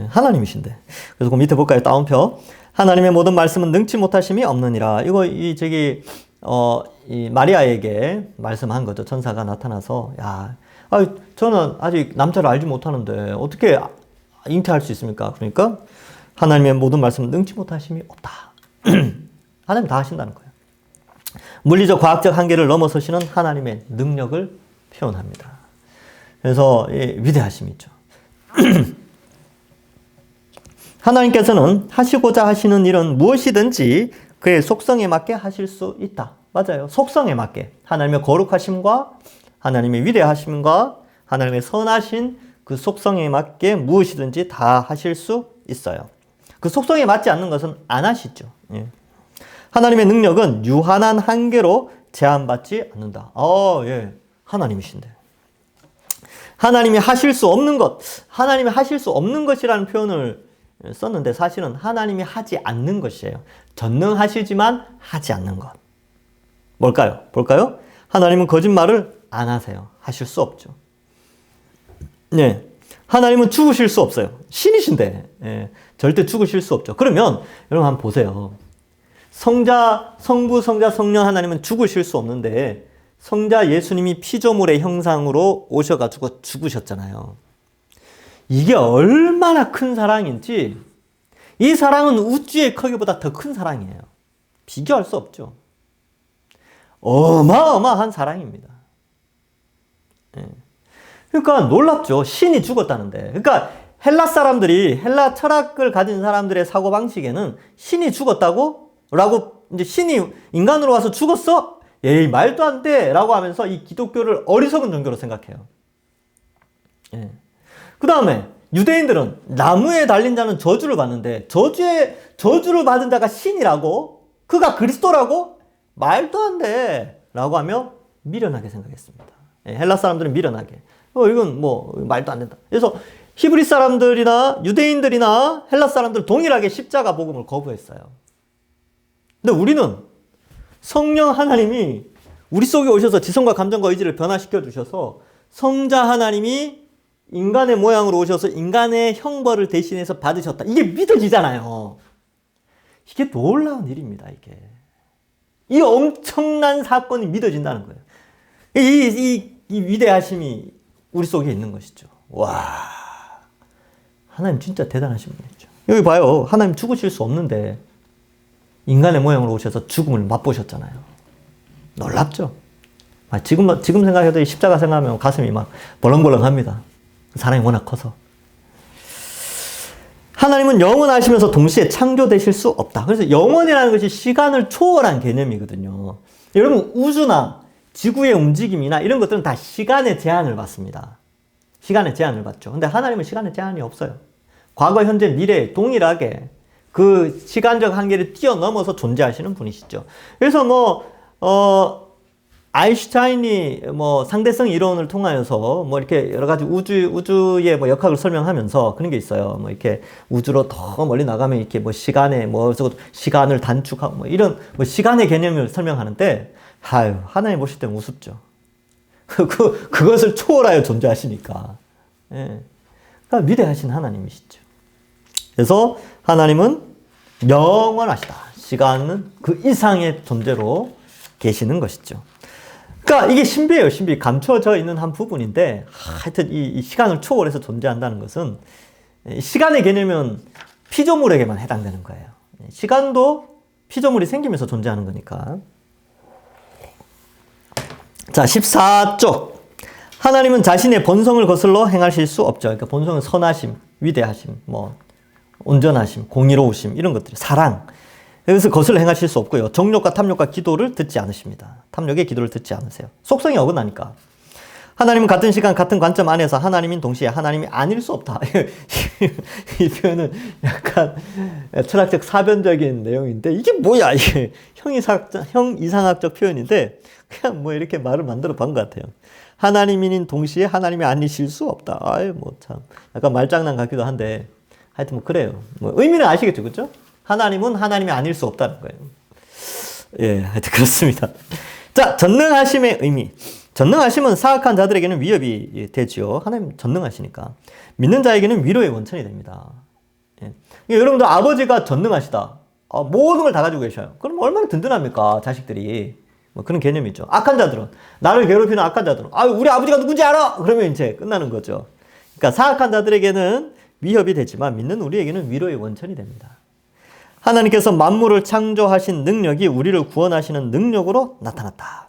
하나님이신데. 그래서 그 밑에 볼까요? 따옴표. 하나님의 모든 말씀은 능치 못하심이 없느니라. 이 마리아에게 말씀한 거죠. 천사가 나타나서, 야, 저는 아직 남자를 알지 못하는데 어떻게 잉태할 수 있습니까? 그러니까 하나님의 모든 말씀을 능치 못하심이 없다. 하나님 다 하신다는 거예요. 물리적, 과학적 한계를 넘어서시는 하나님의 능력을 표현합니다. 그래서 위대하심이 있죠. 하나님께서는 하시고자 하시는 일은 무엇이든지 그의 속성에 맞게 하실 수 있다. 맞아요. 속성에 맞게. 하나님의 거룩하심과 하나님의 위대하심과 하나님의 선하신 그 속성에 맞게 무엇이든지 다 하실 수 있어요. 그 속성에 맞지 않는 것은 안 하시죠. 예. 하나님의 능력은 유한한 한계로 제한받지 않는다. 예. 하나님이신데. 하나님이 하실 수 없는 것, 하나님이 하실 수 없는 것이라는 표현을 썼는데 사실은 하나님이 하지 않는 것이에요. 전능하시지만 하지 않는 것. 뭘까요? 볼까요? 하나님은 거짓말을 안 하세요. 하실 수 없죠. 네. 하나님은 죽으실 수 없어요. 신이신데 절대 죽으실 수 없죠. 그러면 여러분 한번 보세요. 성부, 성자, 성령 하나님은 죽으실 수 없는데 성자 예수님이 피조물의 형상으로 오셔가지고 죽으셨잖아요. 이게 얼마나 큰 사랑인지 이 사랑은 우주의 크기보다 더 큰 사랑이에요. 비교할 수 없죠. 어마어마한 사랑입니다. 그러니까 놀랍죠. 신이 죽었다는데. 그러니까 헬라 사람들이, 헬라 철학을 가진 사람들의 사고방식에는 신이 죽었다고? 라고, 이제 신이 인간으로 와서 죽었어? 에이, 말도 안 돼! 라고 하면서 이 기독교를 어리석은 종교로 생각해요. 그 다음에 유대인들은 나무에 달린 자는 저주를 받는데 저주를 받은 자가 신이라고? 그가 그리스도라고? 말도 안 돼! 라고 하며 미련하게 생각했습니다. 헬라 사람들은 미련하게. 이건 뭐 말도 안 된다. 그래서 히브리 사람들이나 유대인들이나 헬라 사람들 동일하게 십자가 복음을 거부했어요. 근데 우리는 성령 하나님이 우리 속에 오셔서 지성과 감정과 의지를 변화시켜 주셔서 성자 하나님이 인간의 모양으로 오셔서 인간의 형벌을 대신해서 받으셨다. 이게 믿어지잖아요. 이게 놀라운 일입니다. 이 엄청난 사건이 믿어진다는 거예요. 이 위대하심이 우리 속에 있는 것이죠. 와, 하나님 진짜 대단하신 분이죠. 여기 봐요. 하나님 죽으실 수 없는데 인간의 모양으로 오셔서 죽음을 맛보셨잖아요. 놀랍죠? 지금 생각해도 십자가 생각하면 가슴이 막 벌렁벌렁합니다. 사랑이 워낙 커서. 하나님은 영원하시면서 동시에 창조되실 수 없다. 그래서 영원이라는 것이 시간을 초월한 개념이거든요. 여러분, 우주나 지구의 움직임이나 이런 것들은 다 시간의 제한을 받습니다. 시간의 제한을 받죠. 근데 하나님은 시간의 제한이 없어요. 과거, 현재, 미래 동일하게 그 시간적 한계를 뛰어넘어서 존재하시는 분이시죠. 그래서 아인슈타인이 상대성 이론을 통하여서 이렇게 여러 가지 우주의 역학을 설명하면서 그런 게 있어요. 이렇게 우주로 더 멀리 나가면 이렇게 시간을 단축하고 이런 시간의 개념을 설명하는데 하나님 보실 때는 우습죠. 그것을 초월하여 존재하시니까. 그러니까 위대하신 하나님이시죠. 그래서 하나님은 영원하시다. 시간은 그 이상의 존재로 계시는 것이죠. 그러니까 이게 신비예요. 신비. 감춰져 있는 한 부분인데 하여튼 이 시간을 초월해서 존재한다는 것은 시간의 개념은 피조물에게만 해당되는 거예요. 시간도 피조물이 생기면서 존재하는 거니까. 자, 14쪽. 하나님은 자신의 본성을 거슬러 행하실 수 없죠. 그러니까 본성은 선하심, 위대하심, 온전하심, 공의로우심 이런 것들이 사랑. 여기서 거슬러 행하실 수 없고요. 정욕과 탐욕과 기도를 듣지 않으십니다. 탐욕의 기도를 듣지 않으세요. 속성이 어긋나니까. 하나님은 같은 시간, 같은 관점 안에서 하나님인 동시에 하나님이 아닐 수 없다. 이 표현은 약간 철학적 사변적인 내용인데 이게 뭐야? 이게 형이상학적 표현인데 그냥 이렇게 말을 만들어 본 것 같아요. 하나님인 동시에 하나님이 아니실 수 없다. 참. 약간 말장난 같기도 한데 하여튼 그래요. 의미는 아시겠죠, 그렇죠? 하나님은 하나님이 아닐 수 없다는 거예요. 예, 하여튼 그렇습니다. 자, 전능하심의 의미. 전능하심은 사악한 자들에게는 위협이 되지요. 하나님 전능하시니까. 믿는 자에게는 위로의 원천이 됩니다. 예. 여러분들 아버지가 전능하시다. 모든 걸 다 가지고 계셔요. 그럼 얼마나 든든합니까, 자식들이. 뭐 그런 개념이죠. 악한 자들은, 나를 괴롭히는 악한 자들은, 우리 아버지가 누군지 알아! 그러면 이제 끝나는 거죠. 그러니까 사악한 자들에게는 위협이 되지만 믿는 우리에게는 위로의 원천이 됩니다. 하나님께서 만물을 창조하신 능력이 우리를 구원하시는 능력으로 나타났다.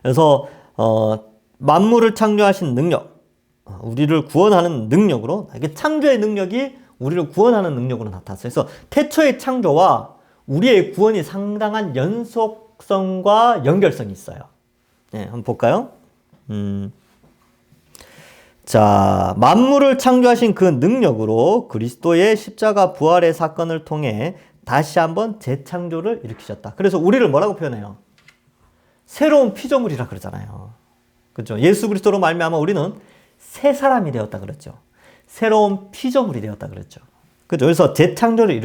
그래서 만물을 창조하신 능력, 우리를 구원하는 능력으로, 이게 창조의 능력이 우리를 구원하는 능력으로 나타났어요. 그래서 태초의 창조와 우리의 구원이 상당한 연속성과 연결성이 있어요. 네, 한번 볼까요? 자, 만물을 창조하신 그 능력으로 그리스도의 십자가 부활의 사건을 통해 다시 한번 재창조를 일으키셨다. 그래서 우리를 뭐라고 표현해요? 새로운 피조물이라 그러잖아요. 그렇죠? 예수 그리스도로 말미암아 우리는 새 사람이 되었다 그랬죠. 새로운 피조물이 되었다 그랬죠. 그렇죠? 그래서 재창조를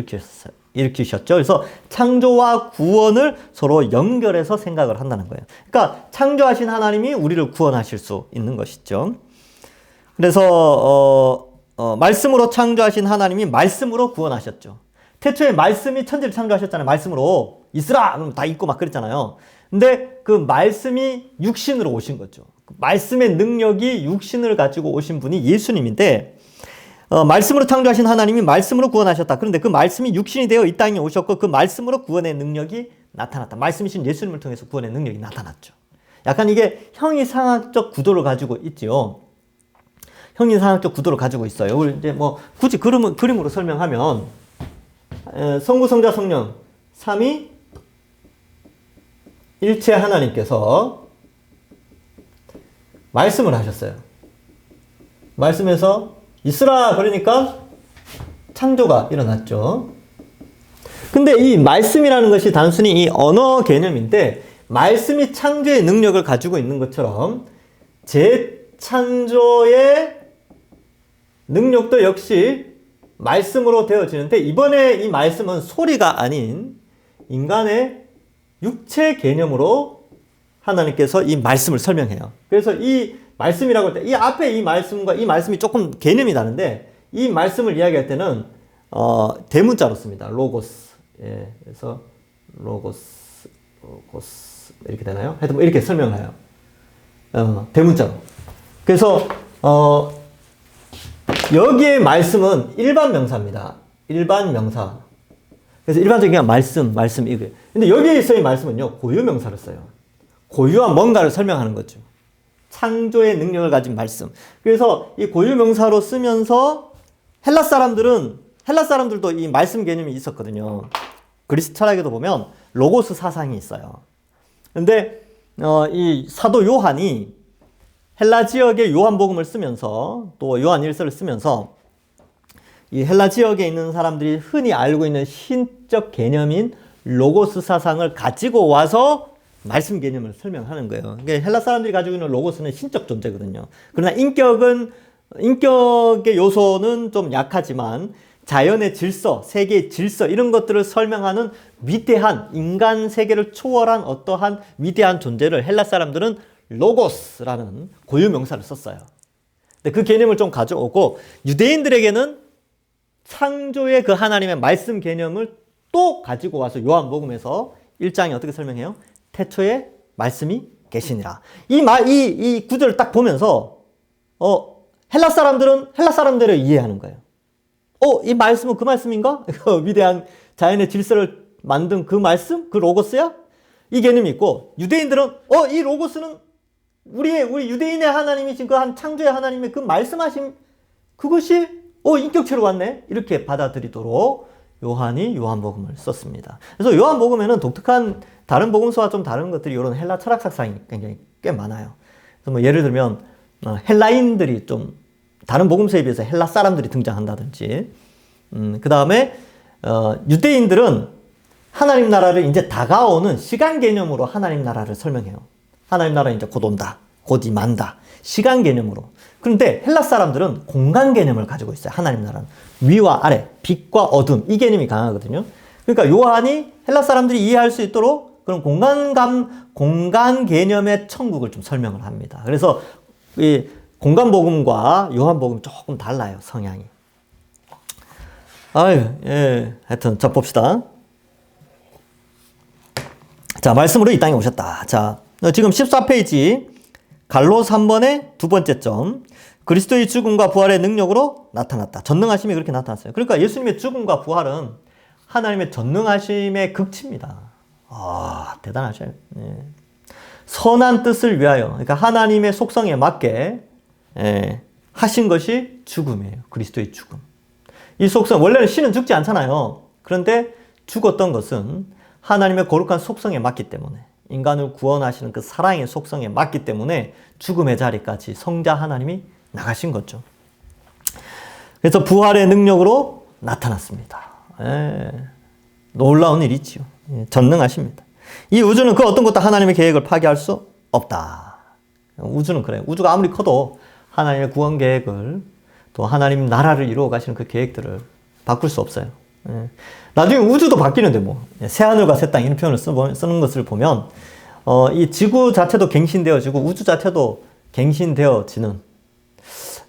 일으키셨죠. 그래서 창조와 구원을 서로 연결해서 생각을 한다는 거예요. 그러니까 창조하신 하나님이 우리를 구원하실 수 있는 것이죠. 그래서 말씀으로 창조하신 하나님이 말씀으로 구원하셨죠. 태초에 말씀이 천지를 창조하셨잖아요. 말씀으로 있으라! 그럼 다 있고 막 그랬잖아요. 근데 그 말씀이 육신으로 오신 거죠. 말씀의 능력이 육신을 가지고 오신 분이 예수님인데, 말씀으로 창조하신 하나님이 말씀으로 구원하셨다. 그런데 그 말씀이 육신이 되어 이 땅에 오셨고 그 말씀으로 구원의 능력이 나타났다. 말씀이신 예수님을 통해서 구원의 능력이 나타났죠. 약간 이게 형이상학적 구도를 가지고 있지요. 형이상학적 구도를 가지고 있어요. 우리 이제 뭐 굳이 그림으로 설명하면 성부, 성자, 성령 삼위 일체 하나님께서 말씀을 하셨어요. 말씀에서 있으라 그러니까 창조가 일어났죠. 근데 이 말씀이라는 것이 단순히 이 언어 개념인데, 말씀이 창조의 능력을 가지고 있는 것처럼 재창조의 능력도 역시 말씀으로 되어지는데, 이번에 이 말씀은 소리가 아닌 인간의 육체 개념으로 하나님께서 이 말씀을 설명해요. 그래서 이 말씀이라고 할 때 이 앞에 이 말씀과 이 말씀이 조금 개념이 다른데, 이 말씀을 이야기할 때는 대문자로 씁니다. 로고스. 예, 그래서 로고스 이렇게 되나요? 하여튼 뭐 이렇게 설명을 해요. 대문자로. 그래서 여기에 말씀은 일반 명사입니다. 일반 명사. 그래서 일반적인 그냥 말씀 이거. 근데 여기에서의 말씀은요, 고유 명사를 써요. 고유한 뭔가를 설명하는 거죠. 창조의 능력을 가진 말씀. 그래서 이 고유 명사로 쓰면서 헬라 사람들도 이 말씀 개념이 있었거든요. 그리스 철학에도 보면 로고스 사상이 있어요. 근데 이 사도 요한이 헬라 지역의 요한복음을 쓰면서, 또 요한일서를 쓰면서 이 헬라 지역에 있는 사람들이 흔히 알고 있는 신적 개념인 로고스 사상을 가지고 와서 말씀 개념을 설명하는 거예요. 그러니까 헬라 사람들이 가지고 있는 로고스는 신적 존재거든요. 그러나 인격의 요소는 좀 약하지만 자연의 질서, 세계의 질서 이런 것들을 설명하는 위대한, 인간 세계를 초월한 어떠한 위대한 존재를 헬라 사람들은 로고스라는 고유 명사를 썼어요. 근데 그 개념을 좀 가져오고, 유대인들에게는 창조의 그 하나님의 말씀 개념을 또 가지고 와서 요한복음에서 1장에 어떻게 설명해요? 태초에 말씀이 계시니라. 이 구절을 딱 보면서 헬라 사람들은 헬라 사람대로 이해하는 거예요. 이 말씀은 그 말씀인가? 위대한 자연의 질서를 만든 그 말씀? 그 로고스야? 이 개념이 있고, 유대인들은 이 로고스는 우리 유대인의 하나님이신 그 한 창조의 하나님의 그 말씀하신 그것이 인격체로 왔네? 이렇게 받아들이도록 요한이 요한복음을 썼습니다. 그래서 요한복음에는 독특한, 다른 복음서와 좀 다른 것들이 이런 헬라 철학 사상이 굉장히 꽤 많아요. 그래서 뭐 예를 들면 헬라인들이 좀 다른 복음서에 비해서 헬라 사람들이 등장한다든지, 그 다음에 유대인들은 하나님 나라를 이제 다가오는 시간 개념으로 하나님 나라를 설명해요. 하나님 나라는 이제 곧 온다, 곧 임한다, 시간 개념으로. 그런데 헬라 사람들은 공간 개념을 가지고 있어요. 하나님 나라는 위와 아래, 빛과 어둠, 이 개념이 강하거든요. 그러니까 요한이 헬라 사람들이 이해할 수 있도록 그런 공간 개념의 천국을 좀 설명을 합니다. 그래서 이 공간 복음과 요한 복음 조금 달라요, 성향이. 예. 하여튼 자 봅시다. 자, 말씀으로 이 땅에 오셨다. 자, 지금 14페이지 갈로 3번의 두 번째 점. 그리스도의 죽음과 부활의 능력으로 나타났다. 전능하심이 그렇게 나타났어요. 그러니까 예수님의 죽음과 부활은 하나님의 전능하심의 극치입니다. 아, 대단하셔요. 예. 선한 뜻을 위하여, 그러니까 하나님의 속성에 맞게 하신 것이 죽음이에요. 그리스도의 죽음. 이 속성, 원래는 신은 죽지 않잖아요. 그런데 죽었던 것은 하나님의 거룩한 속성에 맞기 때문에, 인간을 구원하시는 그 사랑의 속성에 맞기 때문에 죽음의 자리까지 성자 하나님이 나가신 거죠. 그래서 부활의 능력으로 나타났습니다. 놀라운 일이지요. 전능하십니다. 이 우주는 그 어떤 것도 하나님의 계획을 파괴할 수 없다. 우주는 그래요. 우주가 아무리 커도 하나님의 구원 계획을, 또 하나님 나라를 이루어 가시는 그 계획들을 바꿀 수 없어요. 나중에 우주도 바뀌는데 뭐 새하늘과 새 땅 이런 표현을 쓰는 것을 보면 이 지구 자체도 갱신되어지고 우주 자체도 갱신되어지는,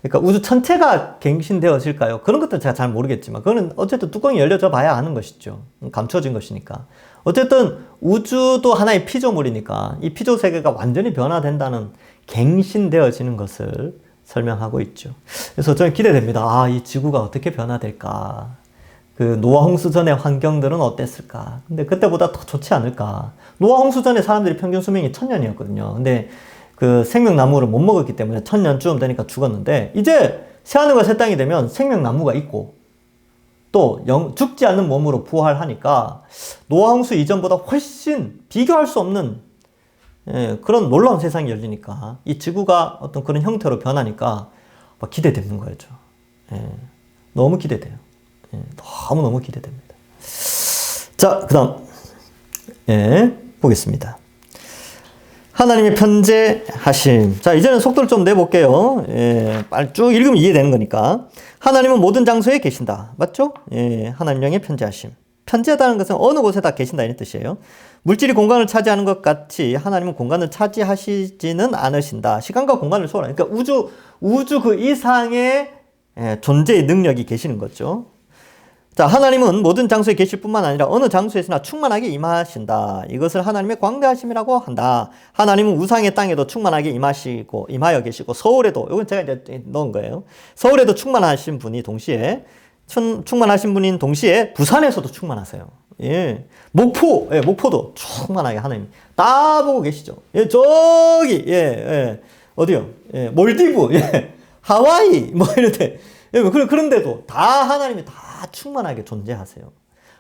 그러니까 우주 전체가 갱신되어질까요? 그런 것도 제가 잘 모르겠지만 그거는 어쨌든 뚜껑이 열려져 봐야 아는 것이죠. 감춰진 것이니까. 어쨌든 우주도 하나의 피조물이니까 이 피조 세계가 완전히 변화된다는, 갱신되어지는 것을 설명하고 있죠. 그래서 저는 기대됩니다. 아, 이 지구가 어떻게 변화될까? 그 노아 홍수 전의 환경들은 어땠을까? 근데 그때보다 더 좋지 않을까? 노아 홍수 전에 사람들이 평균 수명이 1000년이었거든요. 근데 그 생명나무를 못 먹었기 때문에 1000년쯤 되니까 죽었는데, 이제 새하늘과 새 땅이 되면 생명나무가 있고 또 죽지 않는 몸으로 부활하니까 노아 홍수 이전보다 훨씬 비교할 수 없는 그런 놀라운 세상이 열리니까 이 지구가 어떤 그런 형태로 변하니까 막 기대되는 거죠. 너무 기대돼요. 너무너무 기대됩니다. 자, 그 다음 보겠습니다. 하나님의 편재하심. 자, 이제는 속도를 좀 내볼게요. 빨리 쭉 읽으면 이해되는 거니까. 하나님은 모든 장소에 계신다. 맞죠? 하나님령의 편재하심. 편재하다는 것은 어느 곳에다 계신다 이런 뜻이에요. 물질이 공간을 차지하는 것 같이 하나님은 공간을 차지하시지는 않으신다. 시간과 공간을 초월하는, 그러니까 우주 그 이상의 존재의 능력이 계시는 거죠. 자, 하나님은 모든 장소에 계실 뿐만 아니라 어느 장소에서나 충만하게 임하신다. 이것을 하나님의 광대하심이라고 한다. 하나님은 우상의 땅에도 충만하게 임하여 계시고, 서울에도, 이건 제가 이제 넣은 거예요. 서울에도 충만하신 분이 동시에, 충만하신 분인 동시에 부산에서도 충만하세요. 목포도 충만하게 하나님 다 보고 계시죠. 저기, 어디요? 몰디브, 하와이, 뭐 이런데, 그런데도 다 하나님이 다 충만하게 존재하세요.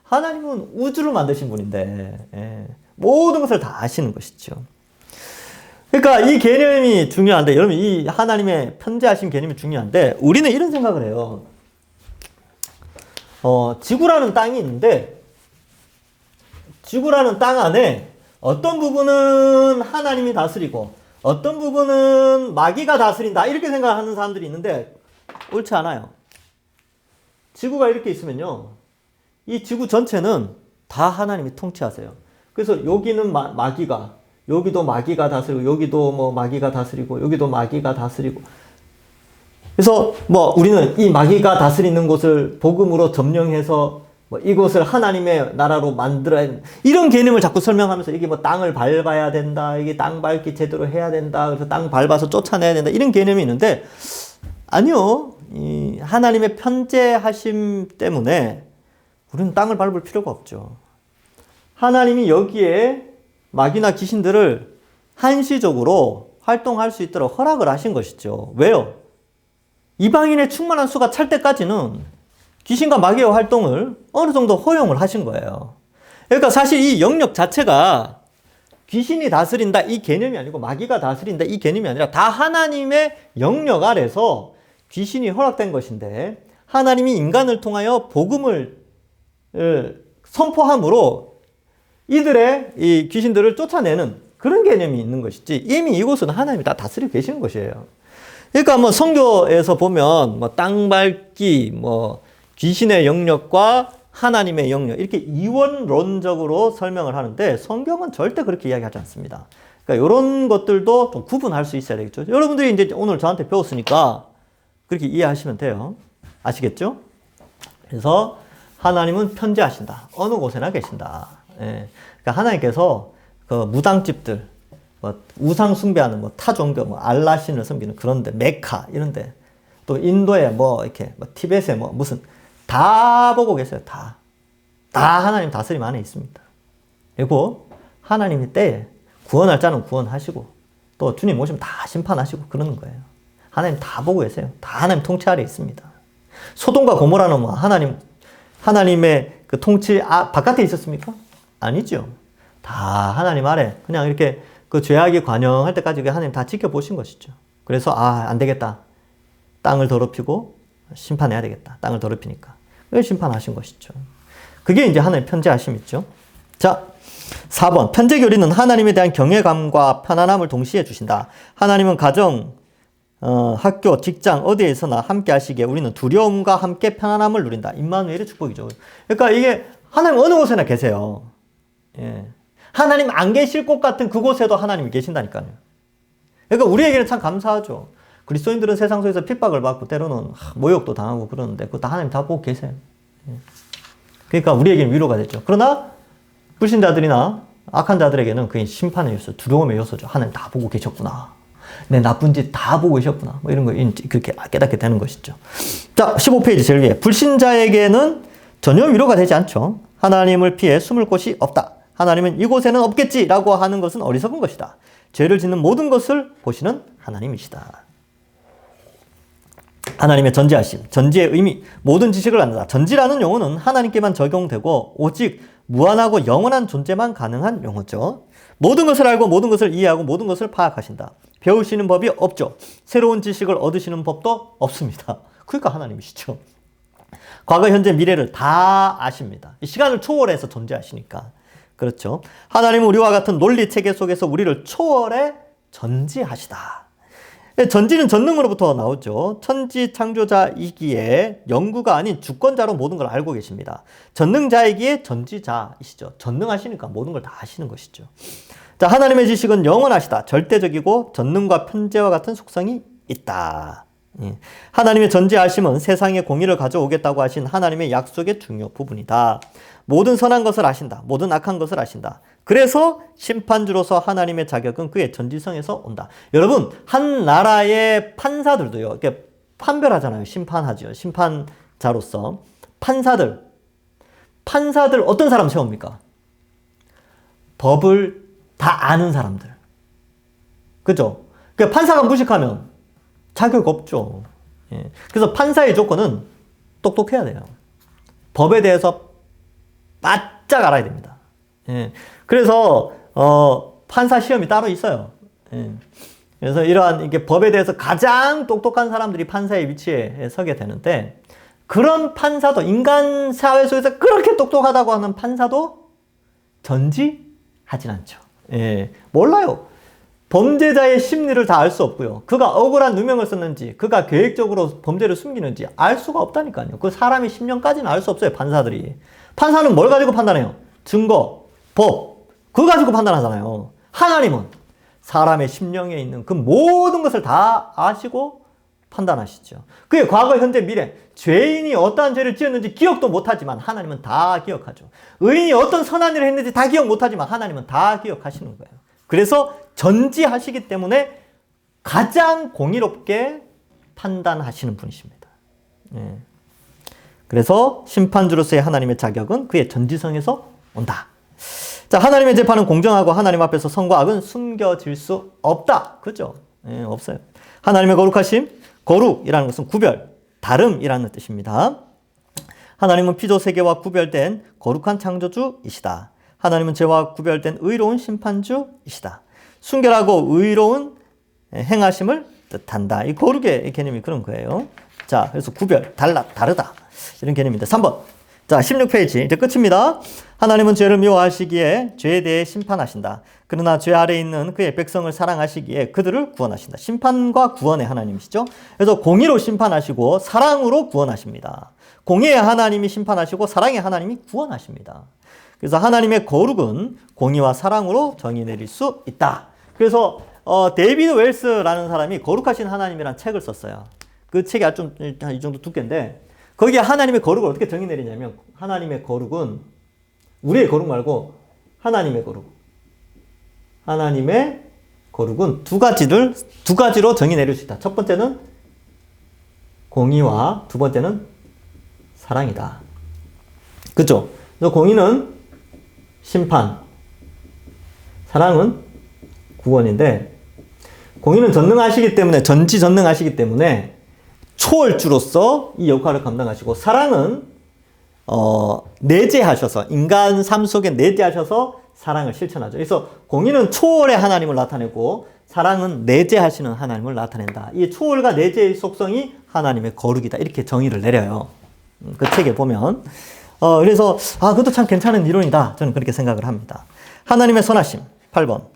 하나님은 우주를 만드신 분인데 모든 것을 다 아시는 것이죠. 그러니까 이 개념이 중요한데, 여러분 이 하나님의 편재하신 개념이 중요한데, 우리는 이런 생각을 해요. 지구라는 땅이 있는데 지구라는 땅 안에 어떤 부분은 하나님이 다스리고 어떤 부분은 마귀가 다스린다, 이렇게 생각하는 사람들이 있는데 옳지 않아요. 지구가 이렇게 있으면요, 이 지구 전체는 다 하나님이 통치하세요. 그래서 여기는 마귀가, 여기도 마귀가 다스리고, 여기도 뭐 마귀가 다스리고, 여기도 마귀가 다스리고. 그래서 뭐 우리는 이 마귀가 다스리는 곳을 복음으로 점령해서 뭐 이곳을 하나님의 나라로 만들어야 된다, 이런 개념을 자꾸 설명하면서 이게 뭐 땅을 밟아야 된다, 이게 땅 밟기 제대로 해야 된다, 그래서 땅 밟아서 쫓아내야 된다, 이런 개념이 있는데, 아니요. 이 하나님의 편재하심 때문에 우리는 땅을 밟을 필요가 없죠. 하나님이 여기에 마귀나 귀신들을 한시적으로 활동할 수 있도록 허락을 하신 것이죠. 왜요? 이방인의 충만한 수가 찰 때까지는 귀신과 마귀의 활동을 어느 정도 허용을 하신 거예요. 그러니까 사실 이 영역 자체가 귀신이 다스린다 이 개념이 아니고, 마귀가 다스린다 이 개념이 아니라 다 하나님의 영역 아래서 귀신이 허락된 것인데, 하나님이 인간을 통하여 복음을 선포함으로 이들의 이 귀신들을 쫓아내는 그런 개념이 있는 것이지, 이미 이곳은 하나님이 다 다스리고 계시는 것이에요. 그러니까 뭐 성경에서 보면 뭐 땅 밟기, 뭐 귀신의 영역과 하나님의 영역, 이렇게 이원론적으로 설명을 하는데 성경은 절대 그렇게 이야기하지 않습니다. 그러니까 이런 것들도 좀 구분할 수 있어야 되겠죠. 여러분들이 이제 오늘 저한테 배웠으니까 그렇게 이해하시면 돼요. 아시겠죠? 그래서 하나님은 편재하신다. 어느 곳에나 계신다. 그러니까 하나님께서 그 무당집들, 뭐 우상 숭배하는 뭐 타종교, 뭐 알라신을 섬기는 그런데 메카 이런데 또 인도에 뭐 이렇게 뭐 티벳에 뭐 무슨 다 보고 계세요. 다 하나님 다스림 안에 있습니다. 그리고 하나님이 때에 구원할 자는 구원하시고 또 주님 오시면 다 심판하시고 그러는 거예요. 하나님 다 보고 계세요. 다 하나님 통치 아래 있습니다. 소돔과 고모라는 뭐 하나님의 그 통치 바깥에 있었습니까? 아니죠. 다 하나님 아래 그냥 이렇게 그 죄악이 관영할 때까지 하나님 다 지켜보신 것이죠. 그래서 안 되겠다. 땅을 더럽히고 심판해야 되겠다. 땅을 더럽히니까. 그래서 심판하신 것이죠. 그게 이제 하나님의 편재하심이죠. 자, 4번. 편재교리는 하나님에 대한 경외감과 편안함을 동시에 주신다. 하나님은 가정, 학교, 직장 어디에서나 함께 하시기에 우리는 두려움과 함께 편안함을 누린다. 임마누엘의 축복이죠. 그러니까 이게 하나님 어느 곳에나 계세요. 예. 하나님 안 계실 곳 같은 그곳에도 하나님이 계신다니까요. 그러니까 우리에게는 참 감사하죠. 그리스도인들은 세상 속에서 핍박을 받고 때로는 모욕도 당하고 그러는데 그거 다 하나님 다 보고 계세요. 예. 그러니까 우리에게는 위로가 되죠. 그러나 불신자들이나 악한 자들에게는 그게 심판의 요소, 두려움의 요소죠. 하나님 다 보고 계셨구나. 내 나쁜 짓 다 보고 계셨구나. 뭐 이런 거 그렇게 깨닫게 되는 것이죠. 자, 15페이지 제일 위에. 불신자에게는 전혀 위로가 되지 않죠. 하나님을 피해 숨을 곳이 없다. 하나님은 이곳에는 없겠지라고 하는 것은 어리석은 것이다. 죄를 짓는 모든 것을 보시는 하나님이시다. 하나님의 전지하심, 전지의 의미, 모든 지식을 안다. 전지라는 용어는 하나님께만 적용되고 오직 무한하고 영원한 존재만 가능한 용어죠. 모든 것을 알고 모든 것을 이해하고 모든 것을 파악하신다. 배우시는 법이 없죠. 새로운 지식을 얻으시는 법도 없습니다. 그러니까 하나님이시죠. 과거, 현재, 미래를 다 아십니다. 시간을 초월해서 존재하시니까. 그렇죠. 하나님은 우리와 같은 논리 체계 속에서 우리를 초월해 전지하시다. 전지는 전능으로부터 나오죠. 천지 창조자이기에 영구가 아닌 주권자로 모든 걸 알고 계십니다. 전능자이기에 전지자이시죠. 전능하시니까 모든 걸 다 아시는 것이죠. 자, 하나님의 지식은 영원하시다. 절대적이고 전능과 편재와 같은 속성이 있다. 하나님의 전지아심은 세상에 공의를 가져오겠다고 하신 하나님의 약속의 중요 부분이다. 모든 선한 것을 아신다. 모든 악한 것을 아신다. 그래서 심판주로서 하나님의 자격은 그의 전지성에서 온다. 여러분, 한 나라의 판사들도요, 이렇게 판별하잖아요. 심판하죠. 심판자로서. 판사들 어떤 사람 세웁니까? 법을 다 아는 사람들. 그죠? 그러니까 판사가 무식하면 자격 없죠. 예. 그래서 판사의 조건은 똑똑해야 돼요. 법에 대해서 바짝 알아야 됩니다. 예. 그래서 판사 시험이 따로 있어요. 예. 그래서 이러한 이게 법에 대해서 가장 똑똑한 사람들이 판사의 위치에 서게 되는데 그런 판사도 인간 사회 속에서 그렇게 똑똑하다고 하는 판사도 전지하진 않죠. 예. 몰라요. 범죄자의 심리를 다 알 수 없고요. 그가 억울한 누명을 썼는지, 그가 계획적으로 범죄를 숨기는지 알 수가 없다니까요. 그 사람의 심령까지는 알 수 없어요, 판사들이. 판사는 뭘 가지고 판단해요? 증거, 법, 그거 가지고 판단하잖아요. 하나님은 사람의 심령에 있는 그 모든 것을 다 아시고 판단하시죠. 그의 과거, 현재, 미래, 죄인이 어떠한 죄를 지었는지 기억도 못하지만 하나님은 다 기억하죠. 의인이 어떤 선한 일을 했는지 다 기억 못하지만 하나님은 다 기억하시는 거예요. 그래서 전지하시기 때문에 가장 공의롭게 판단하시는 분이십니다. 예. 그래서 심판주로서의 하나님의 자격은 그의 전지성에서 온다. 자, 하나님의 재판은 공정하고 하나님 앞에서 선과 악은 숨겨질 수 없다. 그죠? 예, 없어요. 하나님의 거룩하심, 거룩이라는 것은 구별, 다름이라는 뜻입니다. 하나님은 피조 세계와 구별된 거룩한 창조주이시다. 하나님은 죄와 구별된 의로운 심판주이시다. 순결하고 의로운 행하심을 뜻한다. 이 거룩의 개념이 그런 거예요. 자, 그래서 구별, 다르다. 이런 개념입니다. 3번. 자, 16페이지. 이제 끝입니다. 하나님은 죄를 미워하시기에 죄에 대해 심판하신다. 그러나 죄 아래에 있는 그의 백성을 사랑하시기에 그들을 구원하신다. 심판과 구원의 하나님이시죠. 그래서 공의로 심판하시고 사랑으로 구원하십니다. 공의의 하나님이 심판하시고 사랑의 하나님이 구원하십니다. 그래서 하나님의 거룩은 공의와 사랑으로 정의 내릴 수 있다. 그래서 데이비드 웰스라는 사람이 거룩하신 하나님이라는 책을 썼어요. 그 책이 좀 이 정도 두께인데 거기에 하나님의 거룩을 어떻게 정의 내리냐면 하나님의 거룩은 우리의 거룩 말고 하나님의 거룩. 하나님의 거룩은 두 가지로 정의 내릴 수 있다. 첫 번째는 공의와 두 번째는 사랑이다. 그죠? 그래서 공의는 심판, 사랑은 구원인데, 공의는 전지전능하시기 때문에 초월주로서 이 역할을 감당하시고, 사랑은 내재하셔서, 인간 삶 속에 내재하셔서 사랑을 실천하죠. 그래서 공의는 초월의 하나님을 나타내고, 사랑은 내재하시는 하나님을 나타낸다. 이 초월과 내재의 속성이 하나님의 거룩이다. 이렇게 정의를 내려요. 그 책에 보면. 그래서 그것도 참 괜찮은 이론이다. 저는 그렇게 생각을 합니다. 하나님의 선하심 8번.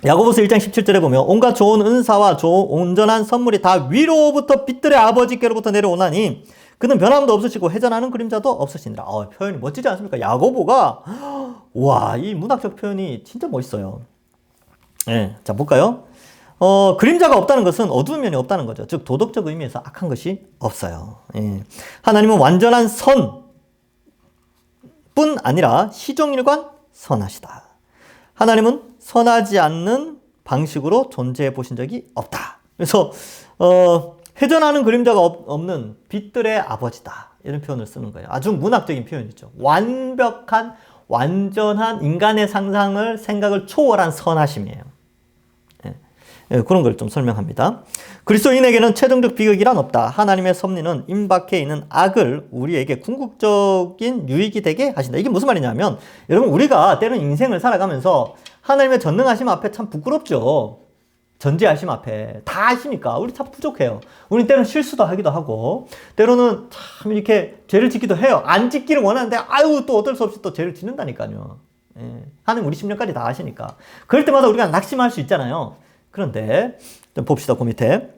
야고보서 1장 17절에 보면 온갖 좋은 은사와 온전한 선물이 다 위로부터 빛들의 아버지께로부터 내려오나니 그는 변함도 없으시고 회전하는 그림자도 없으시니라. 표현이 멋지지 않습니까? 야고보가 와, 이 문학적 표현이 진짜 멋있어요. 네, 자 볼까요? 그림자가 없다는 것은 어두운 면이 없다는 거죠. 즉 도덕적 의미에서 악한 것이 없어요. 예. 하나님은 완전한 선뿐 아니라 시종일관 선하시다. 하나님은 선하지 않는 방식으로 존재해 보신 적이 없다. 그래서 회전하는 그림자가 없는 빛들의 아버지다. 이런 표현을 쓰는 거예요. 아주 문학적인 표현이죠. 완전한 인간의 생각을 초월한 선하심이에요. 그런 걸 좀 설명합니다. 그리스도인에게는 최종적 비극이란 없다. 하나님의 섭리는 임박해 있는 악을 우리에게 궁극적인 유익이 되게 하신다. 이게 무슨 말이냐면, 여러분, 우리가 때로는 인생을 살아가면서 하나님의 전능하심 앞에 참 부끄럽죠. 전지하심 앞에 다 아시니까 우리 참 부족해요. 우리 때로는 실수도 하기도 하고, 때로는 참 이렇게 죄를 짓기도 해요. 안 짓기를 원하는데 또 어쩔 수 없이 또 죄를 짓는다니까요. 하나님 우리 심령까지 다 아시니까. 그럴 때마다 우리가 낙심할 수 있잖아요. 그런데 좀 봅시다. 그 밑에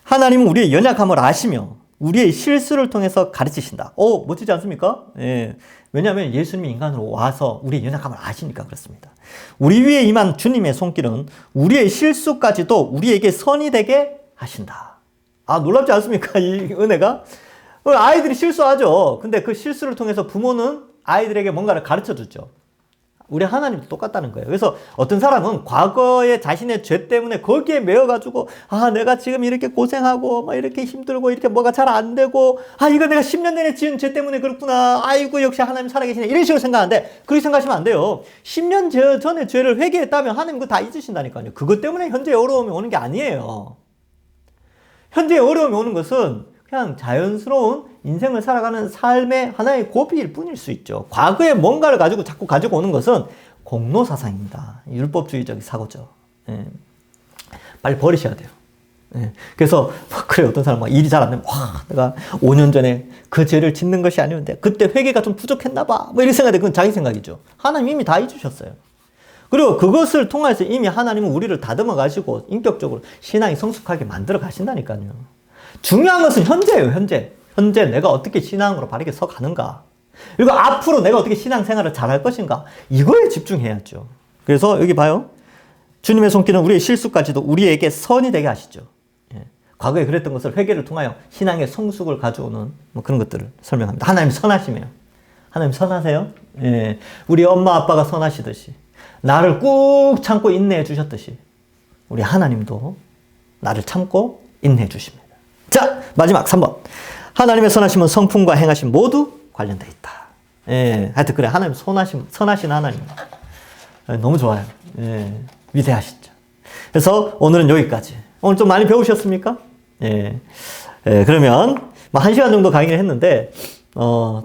하나님은 우리의 연약함을 아시며 우리의 실수를 통해서 가르치신다. 멋지지 않습니까? 예. 왜냐하면 예수님이 인간으로 와서 우리의 연약함을 아시니까 그렇습니다. 우리 위에 임한 주님의 손길은 우리의 실수까지도 우리에게 선이 되게 하신다. 놀랍지 않습니까? 이 은혜가. 아이들이 실수하죠. 근데 그 실수를 통해서 부모는 아이들에게 뭔가를 가르쳐 주죠. 우리 하나님도 똑같다는 거예요. 그래서 어떤 사람은 과거의 자신의 죄 때문에 거기에 매여가지고, 내가 지금 이렇게 고생하고, 막 이렇게 힘들고, 이렇게 뭐가 잘 안 되고, 이거 내가 10년 전에 지은 죄 때문에 그렇구나. 아이고, 역시 하나님 살아계시네. 이런 식으로 생각하는데, 그렇게 생각하시면 안 돼요. 10년 전에 죄를 회개했다면 하나님 그거 다 잊으신다니까요. 그것 때문에 현재의 어려움이 오는 게 아니에요. 현재의 어려움이 오는 것은 그냥 자연스러운 인생을 살아가는 삶의 하나의 고비일 뿐일 수 있죠. 과거에 뭔가를 자꾸 가지고 오는 것은 공로사상입니다. 율법주의적인 사고죠. 빨리 버리셔야 돼요. 그래서 그래, 어떤 사람은 일이 잘 안 되면 내가 5년 전에 그 죄를 짓는 것이 아니었는데 그때 회개가 좀 부족했나 봐. 이런 생각이 그건 자기 생각이죠. 하나님 이미 다 잊으셨어요. 그리고 그것을 통해서 이미 하나님은 우리를 다듬어 가시고 인격적으로 신앙이 성숙하게 만들어 가신다니까요. 중요한 것은 현재예요. 현재 내가 어떻게 신앙으로 바르게 서 가는가. 그리고 앞으로 내가 어떻게 신앙생활을 잘할 것인가. 이거에 집중해야죠. 그래서 여기 봐요. 주님의 손길은 우리의 실수까지도 우리에게 선이 되게 하시죠. 과거에 그랬던 것을 회개를 통하여 신앙의 성숙을 가져오는 그런 것들을 설명합니다. 하나님 선하시네요. 하나님 선하세요? 우리 엄마 아빠가 선하시듯이 나를 꾹 참고 인내해 주셨듯이 우리 하나님도 나를 참고 인내해 주십니다. 자, 마지막 3번. 하나님의 선하심은 성품과 행하심 모두 관련되어 있다. 하여튼 그래. 하나님 선하신 하나님. 너무 좋아요. 위대하시죠. 그래서 오늘은 여기까지. 오늘 좀 많이 배우셨습니까? 그러면 1시간 정도 강의를 했는데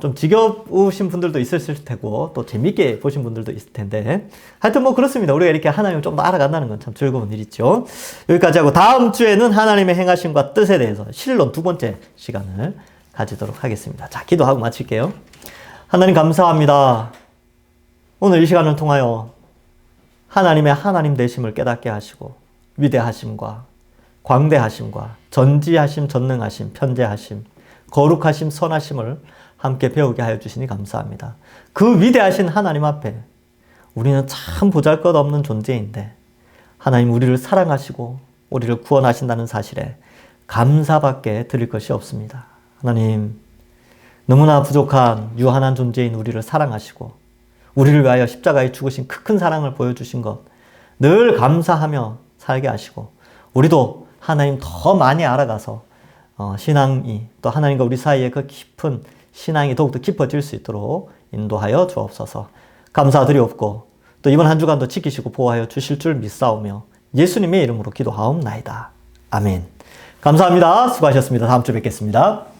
좀 지겨우신 분들도 있으실 테고 또 재밌게 보신 분들도 있을 텐데 하여튼 그렇습니다. 우리가 이렇게 하나님을 좀 더 알아간다는 건 참 즐거운 일이죠. 여기까지 하고 다음 주에는 하나님의 행하심과 뜻에 대해서 실론 두 번째 시간을 가지도록 하겠습니다. 자, 기도하고 마칠게요. 하나님 감사합니다. 오늘 이 시간을 통하여 하나님의 하나님 되심을 깨닫게 하시고 위대하심과 광대하심과 전지하심, 전능하심, 편재하심, 거룩하심, 선하심을 함께 배우게 하여 주시니 감사합니다. 그 위대하신 하나님 앞에 우리는 참 보잘것없는 존재인데 하나님 우리를 사랑하시고 우리를 구원하신다는 사실에 감사밖에 드릴 것이 없습니다. 하나님 너무나 부족한 유한한 존재인 우리를 사랑하시고 우리를 위하여 십자가에 죽으신 그 큰 사랑을 보여주신 것 늘 감사하며 살게 하시고 우리도 하나님 더 많이 알아가서 신앙이 또 하나님과 우리 사이에 그 깊은 신앙이 더욱더 깊어질 수 있도록 인도하여 주옵소서. 감사드리옵고 또 이번 한 주간도 지키시고 보호하여 주실 줄 믿사오며 예수님의 이름으로 기도하옵나이다. 아멘. 감사합니다. 수고하셨습니다. 다음 주에 뵙겠습니다.